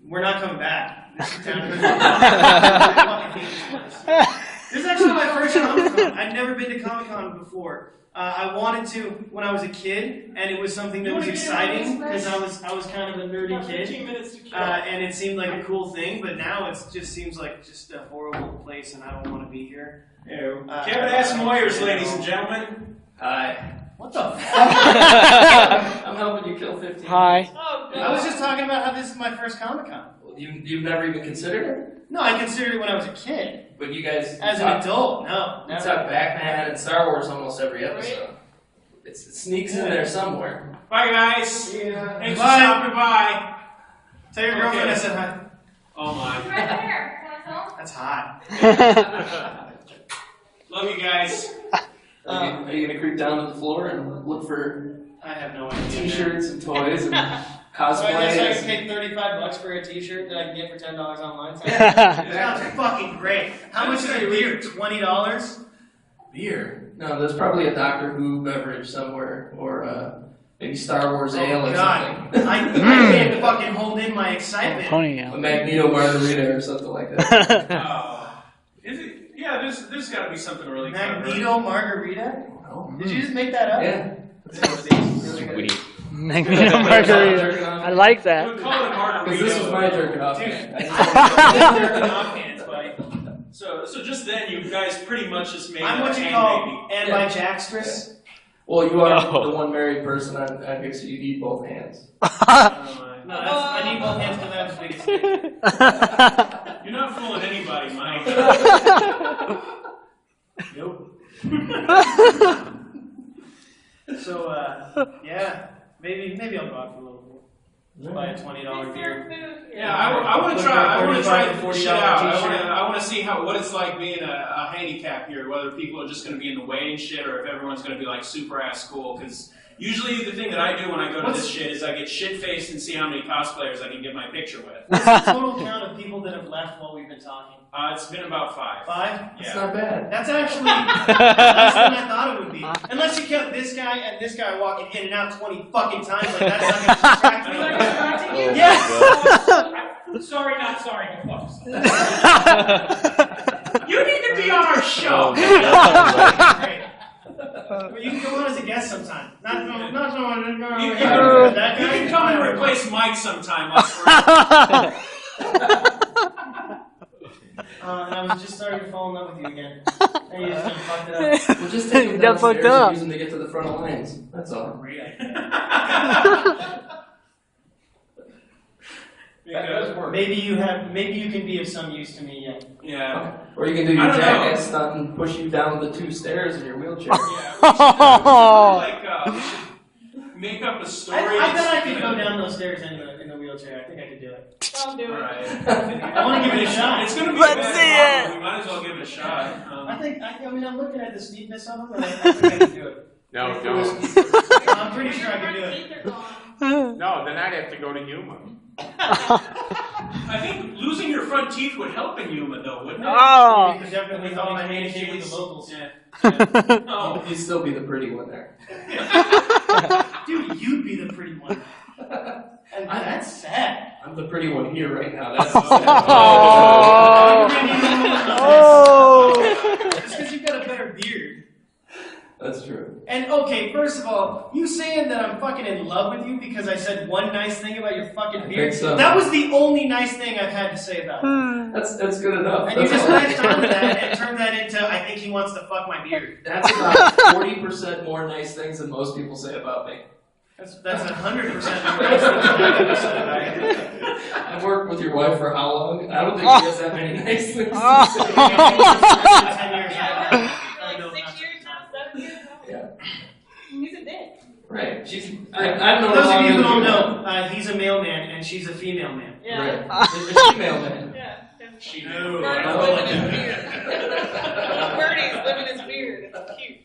we're not coming back. This is down here. I fucking hate this place. This is actually my first Comicon. I'd never been to Comicon before. I wanted to when I was a kid, and it was something that was exciting because I was kind of a nerdy kid, 15 minutes to kill. and it seemed like a cool thing. But now it just seems like just a horrible place, and I don't want to be here. Kevin S. Moyers, ladies and gentlemen. Hi. What the fuck? I'm helping you kill 15. Hi. Oh, God. I was just talking about how this is my first Comic-Con. Well, you've never even considered it? No, I considered it when I was a kid. But you guys... As an adult, no. You Never. talk Batman and Star Wars almost every episode. It sneaks in there somewhere. Bye, guys. Yeah. Thanks for Bye. stopping by. Tell your girlfriend I Okay. said hi. Oh my. Right there. Can I tell? That's hot. Love you guys. Are you gonna creep down to the floor and look for I have no idea. T-shirts and toys and So I guess I cosplay? can pay $35 for a T-shirt that I can get for $10 online. Yeah. Sounds fucking great. How much is a beer? $20? Beer? No, there's probably a Doctor Who beverage somewhere, or maybe Star Wars ale Oh or God, something. I can't fucking hold in my excitement. Pony, A yeah. Magneto margarita or something like that. Is it? Yeah, there's got to be something really clever. Magneto margarita? Oh. Did you just make that up? Yeah. Sweet. Magneto margarita. I like We that. would call it a margarita. Because this was my jerking off. Dude, I I'm jerking off hands, buddy. So just then, you guys pretty much just made I'm a what you hang call baby. ambidextrous. Well, you are Oh. the one married person on here, so you need both hands. No, I need both hands because I have the biggest dick. You're not fooling anybody, Mike. Nope. So, yeah, maybe I'll go out for a little bit. Buy a $20 beer. Yeah, I want to try. I want to try $35 this shit out. t-shirt. I want to see what it's like being a handicap here. Whether people are just going to be in the way and shit, or if everyone's going to be like super ass cool. Because Usually the thing that I do when I go to this shit is I get shit-faced and see how many cosplayers I can get my picture with. What's the total count of people that have left while we've been talking? It's been about 5. 5? It's not bad. That's actually less than I thought it would be. Unless you count this guy and this guy walking in and out 20 fucking times, like that's not going to distract me. Yes! Sorry, not sorry. Go fuck yourself. You need to be on our show. Great. Well, you can go on as a guest sometime. Not someone. That guy. You can come and replace Mike sometime. And I was just starting to fall in love with you again. And you just fucked it up. We'll just take them That fucked downstairs up. and use them to get to the front of lines. That's all. Great idea. That does work. Maybe you can be of some use to me yet. Yeah. Or you can do your I don't know. jackass stunt and push you down the 2 stairs in your wheelchair. We should make up a story. I bet I could go down those stairs in the wheelchair. I think I could do it. Don't do it. Right. I want to give it a shot. It's going to be Let's a bad see problem. it. We might as well give it a shot. I mean, I'm looking at the steepness of them, and I think I can do it. No, don't. I'm pretty sure I can do My it. teeth are gone. No, then I'd have to go to Yuma. I think losing your front teeth would help in Yuma, though, wouldn't it? Oh. You could definitely help me communicate with the locals. Yeah. Oh, you'd still be the pretty one there. Dude, you'd be the pretty one. And that's sad. I'm the pretty one here right now. That's Oh. Just because you've got a better beard. That's true. And okay, first of all, you saying that I'm fucking in love with you because I said one nice thing about your fucking beard, think so. that was the only nice thing I've had to say about it. That's good enough. And you That's just all. latched onto that and turned that into, I think he wants to fuck my beard. That's about 40% more nice things than most people say about me. That's 100% more nice thing I've ever said about you. I've worked with your wife for how long? I don't think she has that many nice things to say. 10 years. Like 6 years now, 7 years now. Yeah. He's a dick. Right. I've known For those her of you who longer don't than know, he's a male man and she's a female man. you. Yeah. Right. It's a female man. Yeah. She No, Birdie's I don't living like his that. beard. Birdie's living his beard. It's cute.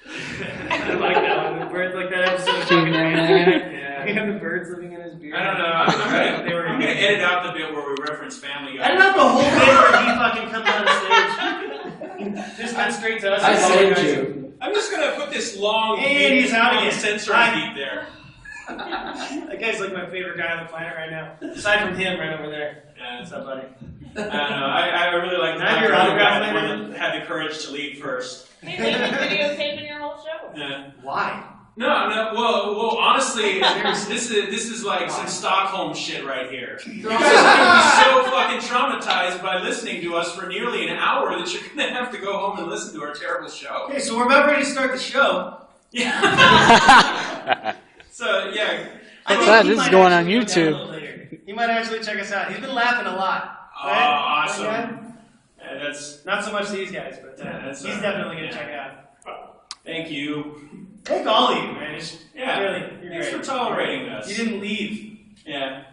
I like that one. The birds like that episode. Female man. Yeah. We have the birds living in his beard. I don't know. I'm gonna edit out the bit where we reference Family Guy. I don't know the whole bit where he fucking comes on stage. Just cut straight to us. I saved you. I'm just gonna put this long, And he's out again. censor Bye. beat there. That guy's like my favorite guy on the planet right now. Aside from him, right over there. Yeah. What's up, buddy? I don't know. I really like the Now fact you're that autograph the later? one that had the courage to leave first. Hey, they've been videotaping your whole show. Yeah. Why? No. Well. Honestly, this is like some Stockholm shit right here. You guys are gonna be so fucking traumatized by listening to us for nearly an hour that you're gonna have to go home and listen to our terrible show. Okay, so we're about ready to start the show. Yeah. So yeah. I think Glad he this is might going on actually go down YouTube. a little later. He might actually check us out. He's been laughing a lot. Oh, Right? awesome. Right, Yeah, that's not so much these guys, but that's, he's definitely going to check it out. Thank you. Thank all of you, man. Yeah. Really, you're Thanks great. for tolerating us. You didn't leave. Yeah.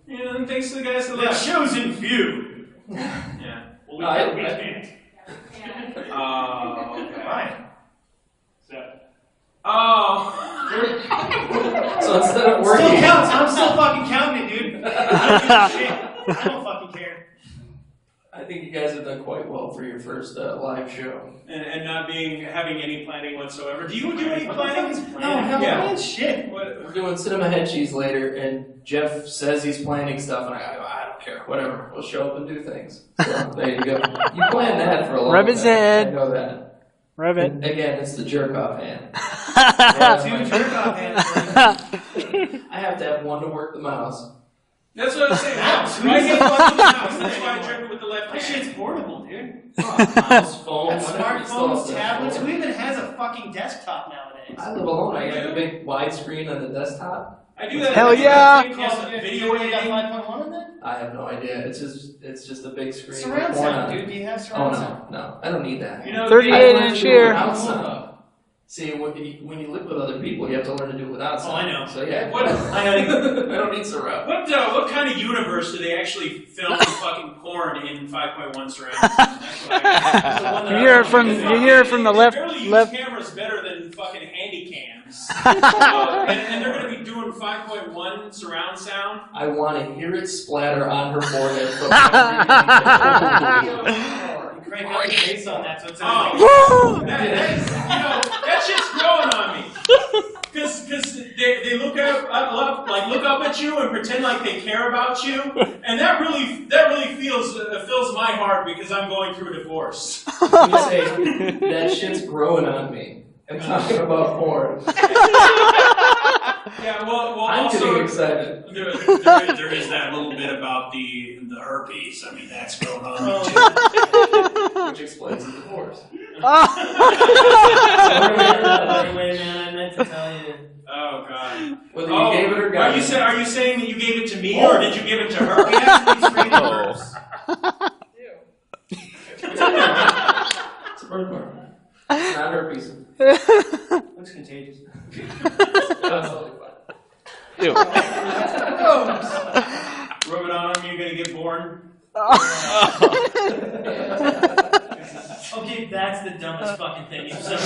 Yeah, and thanks to the guys that The left. chosen few. Yeah. Well, No, I- we can't. Oh, okay. Why? So, Oh. So instead of working, Still counts. I'm still fucking counting it, dude. I don't give a shit. I don't fucking care. I think you guys have done quite well for your first live show. And not having any planning whatsoever. Do you do any planning? No, hell, Yeah. man, shit. We're doing cinema head cheese later, and Jeff says he's planning stuff, and I go, I don't care, whatever. We'll show up and do things. So there you go. You planned that for a long Rub time. his head. I know that. Rub it. And again, it's the jerk off hand. Two jerk off hands. I have to have one to work the mouse. That's what I'm saying. Mouse. Right here, fucking mouse. That's why I jerk it with the left That hand. shit's portable, dude. Mouse, phone, And whatever, you still have smartphones, to- tablets. Who even has a fucking desktop nowadays? I live alone. I got a big widescreen on the desktop. I do that. Hell I do that yeah. thing called video You got editing. 5.1 in there? I have no idea. It's just a big screen. Surround with porn on sound, it. dude. Do you have Oh surround sound? no, I don't need that. You know, 38-inch here. Without sound. See, when you live with other people, you have to learn to do it without sound. Oh, I know. So yeah, What? I know. I don't need surround. What kind of universe do they actually film fucking porn in 5.1 surround? That's what I You hear it from the left. They barely use Left. cameras better than fucking handy cams. Nice. And they're going to be doing 5.1 surround sound. I want to hear it splatter on her forehead from You crank up the bass on that, so it's like. That shit's growing on me. Because they look up at you and pretend like they care about you, and that really fills my heart because I'm going through a divorce. You say, that shit's growing on me. I'm talking about porn. Yeah, well I'm also getting excited. there is that little bit about the herpes. I mean, that's going on too. Which explains the divorce. Wait, man, I meant to tell you. Oh God. Whether you gave it or got it. Are you saying that you gave it to me, or did you give it to her? It's a birthmark. It's not herpes. Looks contagious. That's totally fine. Ew. Rub it on him, you're gonna get born. Okay, that's the dumbest fucking thing you've said.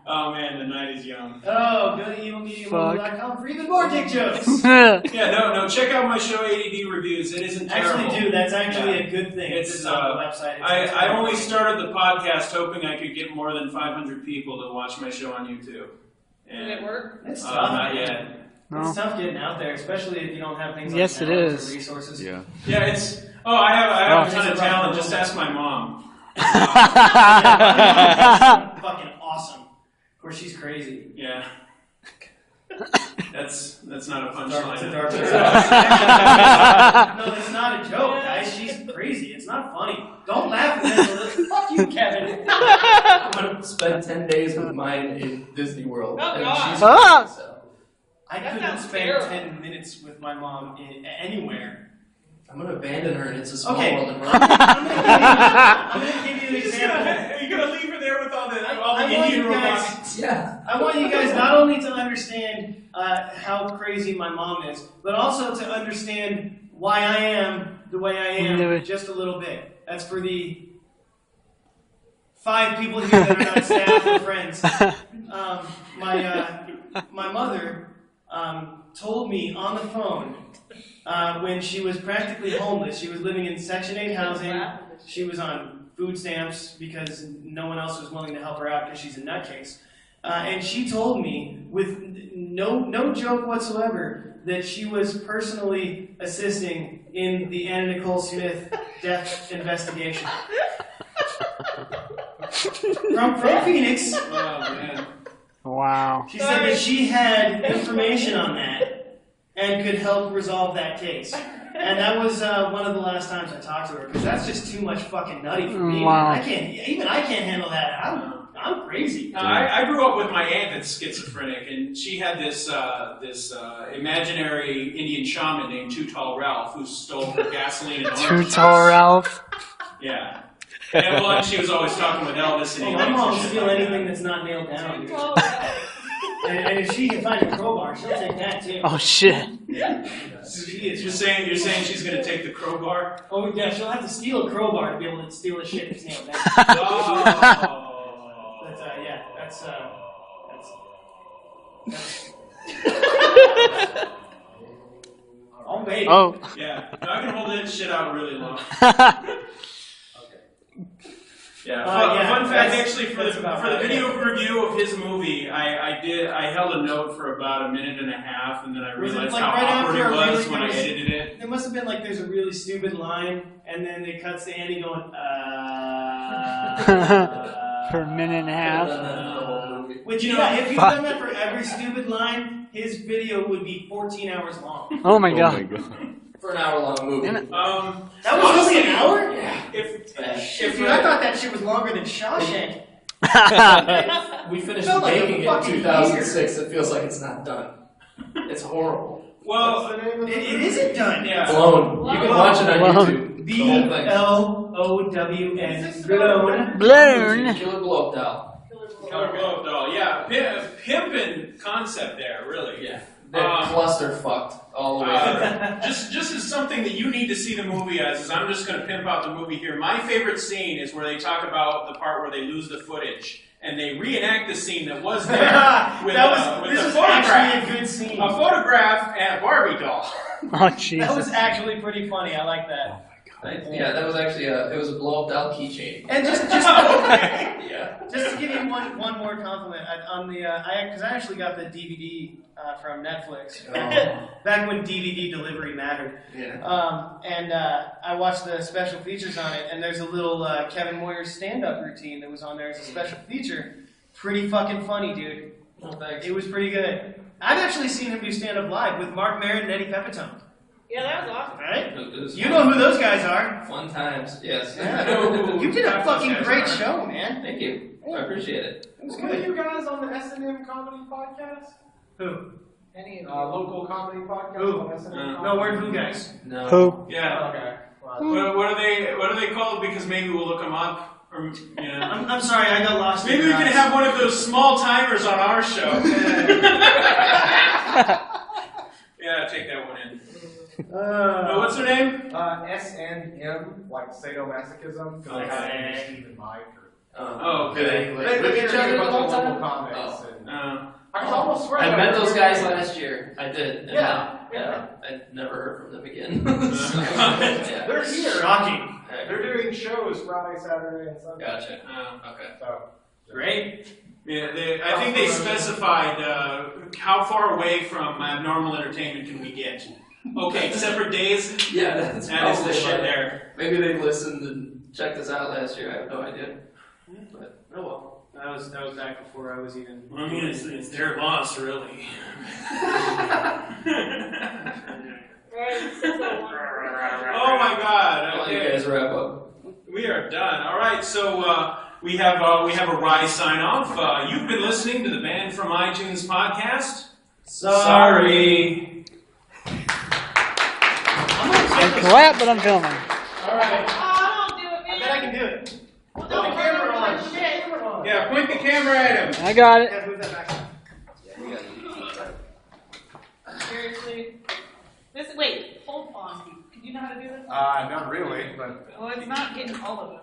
Oh man, the night is young. Oh, go to evilmediaworld.com for even more dick jokes. Yeah, no, check out my show ADD Reviews. It isn't terrible. Actually, dude, that's actually a good thing. It's on the website. I only started the podcast hoping I could get more than 500 people to watch my show on YouTube. And, Did it work? It's tough. Not yet. It's tough getting out there, especially if you don't have things like Yes, it talent is. or resources. Yeah. Yeah, it's. Oh, I have a ton of talent. Just ask my mom. Fucking awesome. Of course, she's crazy. Yeah. That's not a It's a punchline. dark joke. No, it's not a joke, guys. She's crazy. It's not funny. Don't laugh at this. Fuck you, Kevin. I'm going to spend 10 days with mine in Disney World. Oh, and God. she's Ah! so. I That couldn't sounds spend terrible. 10 minutes with my mom anywhere. I'm going to abandon her and it's a small Okay. world. And I'm going to give you an example. Are you gonna leave her there with all the I want Indian you guys- robots? Yeah. I want you guys not only to understand how crazy my mom is, but also to understand why I am the way I am just a little bit. That's for the 5 people here that are not staff or friends. My mother told me on the phone when she was practically homeless. She was living in Section 8 housing. She was on food stamps because no one else was willing to help her out because she's a nutcase. And she told me, with no joke whatsoever, that she was personally assisting in the Anna Nicole Smith death investigation. From Phoenix. Oh man. Wow. She said that she had information on that and could help resolve that case. And that was one of the last times I talked to her, because that's just too much fucking nutty for me. Wow. I can't handle that. I'm crazy. I grew up with my aunt that's schizophrenic, and she had this imaginary Indian shaman named Too Tall Ralph who stole her gasoline and Too orange tall, juice. Ralph. Yeah. And she was always talking with Elvis and Oh, my mom will steal anything that's not nailed down. Dude. And if she can find a crowbar, she'll take that too. Oh shit. She is. You're saying she's gonna take the crowbar? Oh yeah, she'll have to steal a crowbar to be able to steal the shit that's nailed down. Oh. Oh wait. Oh. Yeah. No, I can hold that shit out really long. Yeah. Fun fact, actually, for the video review of his movie, I held a note for about a minute and a half, and then I realized like how right awkward after it a was really when I nice- edited it. It must have been like there's a really stupid line, and then it cuts to Andy going, For a minute and a half. Which, if you've done that for every stupid line, his video would be 14 hours long. Oh my god. For an hour-long movie. That was only an hour? Yeah. Shit, dude, I thought that shit was longer than Shawshank. We finished Felt like a making it in fucking 2006. It feels like it's not done. It's horrible. Well, it isn't done. Yeah. Blown. You can watch it on YouTube. The whole thing. Blown. Blown. Killer Blow Up Doll. Killer Glow Doll. Yeah. Pimpin' concept there, really. Yeah. They're cluster fucked all the way through. Just as something that you need to see the movie as, is I'm just going to pimp out the movie here. My favorite scene is where they talk about the part where they lose the footage, and they reenact the scene that was there with, this a was photograph, actually a good scene. a photograph and a Barbie doll. Oh Jesus. That was actually pretty funny. I like that. Yeah, that was actually it was a blow up doll keychain. And just Yeah. just to give you one more compliment on the because I actually got the DVD from Netflix back when DVD delivery mattered. Yeah. And I watched the special features on it, and there's a little Kevin Moyer's stand-up routine that was on there as a special feature. Pretty fucking funny, dude. Oh, thanks. It was pretty good. I've actually seen him do stand-up live with Mark Maron and Eddie Pepitone. Yeah, that was awesome. Right? You know who those guys are. Fun times, yes. Yeah. You did a fucking great show, man. Thank you. I appreciate it. It was Were good. you guys on the S&M comedy podcast? Who? Any local comedy podcast Who? on S&M? No, we're who guys? No. Who? Yeah. Okay. Well, What are they called? Because maybe we'll look them up. Or, yeah. I'm sorry, I got lost. Maybe we can have one of those small timers on our show. Yeah, take that one in. What's her name? S&M, like sadomasochism. Because they have Steve and Mike. Oh, okay. They With each other a the whole bunch of local time? comics. Oh. And I can almost swear I that met I those heard guys them. last year. I did. And Yeah. I never heard from them again. So, yeah. They're here. Shocking. They're doing shows Friday, Saturday, and Sunday. Gotcha. Okay. So, Great. Yeah, I think they specified how far away from abnormal entertainment can we get. Okay, separate days. Yeah, that's That is the probably shit why. there. Maybe they listened and checked us out last year. I have no idea. But oh well. That was back before I was even. I mean, it's their loss, really. Oh my God! I'll let you Okay. guys wrap up. We are done. All right, so we have a Rise sign off. You've been listening to the Band from iTunes podcast. Sorry. I clap, but I'm filming. All right. Oh, do it, I man. bet I can do it. Well, Put the don't camera hurt on. my shit. Yeah, point the camera at him. I got it. Yeah, move that back. Seriously. Wait, hold on. Do you know how to do this? not really, but Well, it's not getting all of them.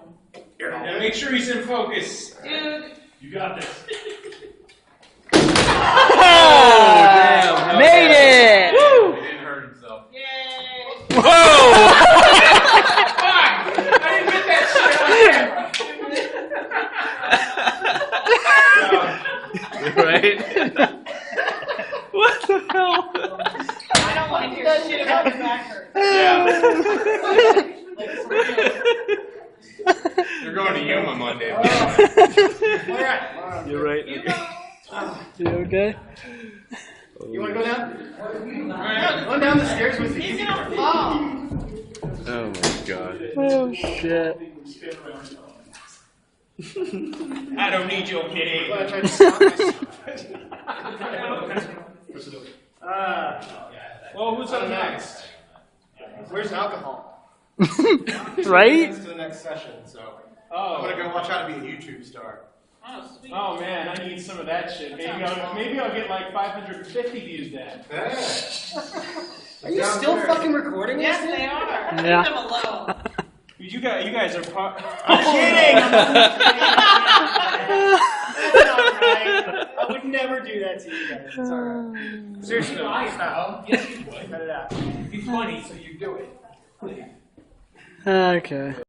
Now make sure he's in focus. Dude. You got this. Oh, made it! he didn't hurt himself. Yay. Whoa! Fuck! I didn't get that shit on camera. Right? What the hell? I don't want to hear shit about your back hurt. You're going to Yuma Monday. All right. You're right. You know. You okay? You want to go down? All right. Going down the stairs with you. He's gonna fall. Oh my God. Oh shit. I don't need your kitty. I tried to stop myself. Well, who's up next? Where's alcohol? Right? To the next session, so I'm Oh. gonna go watch how to be a YouTube star. Oh, sweet. Oh man, I need some of that shit. Maybe I'll get like 550 views then. Are you still fucking recording this? Yes, they are. Yeah. Leave them alone. You guys are part. I'm kidding. That's not right. I would never do that to you guys. It's alright. Seriously, stop. Yes, you would. Cut it out. It'd be funny, so you do it. Okay.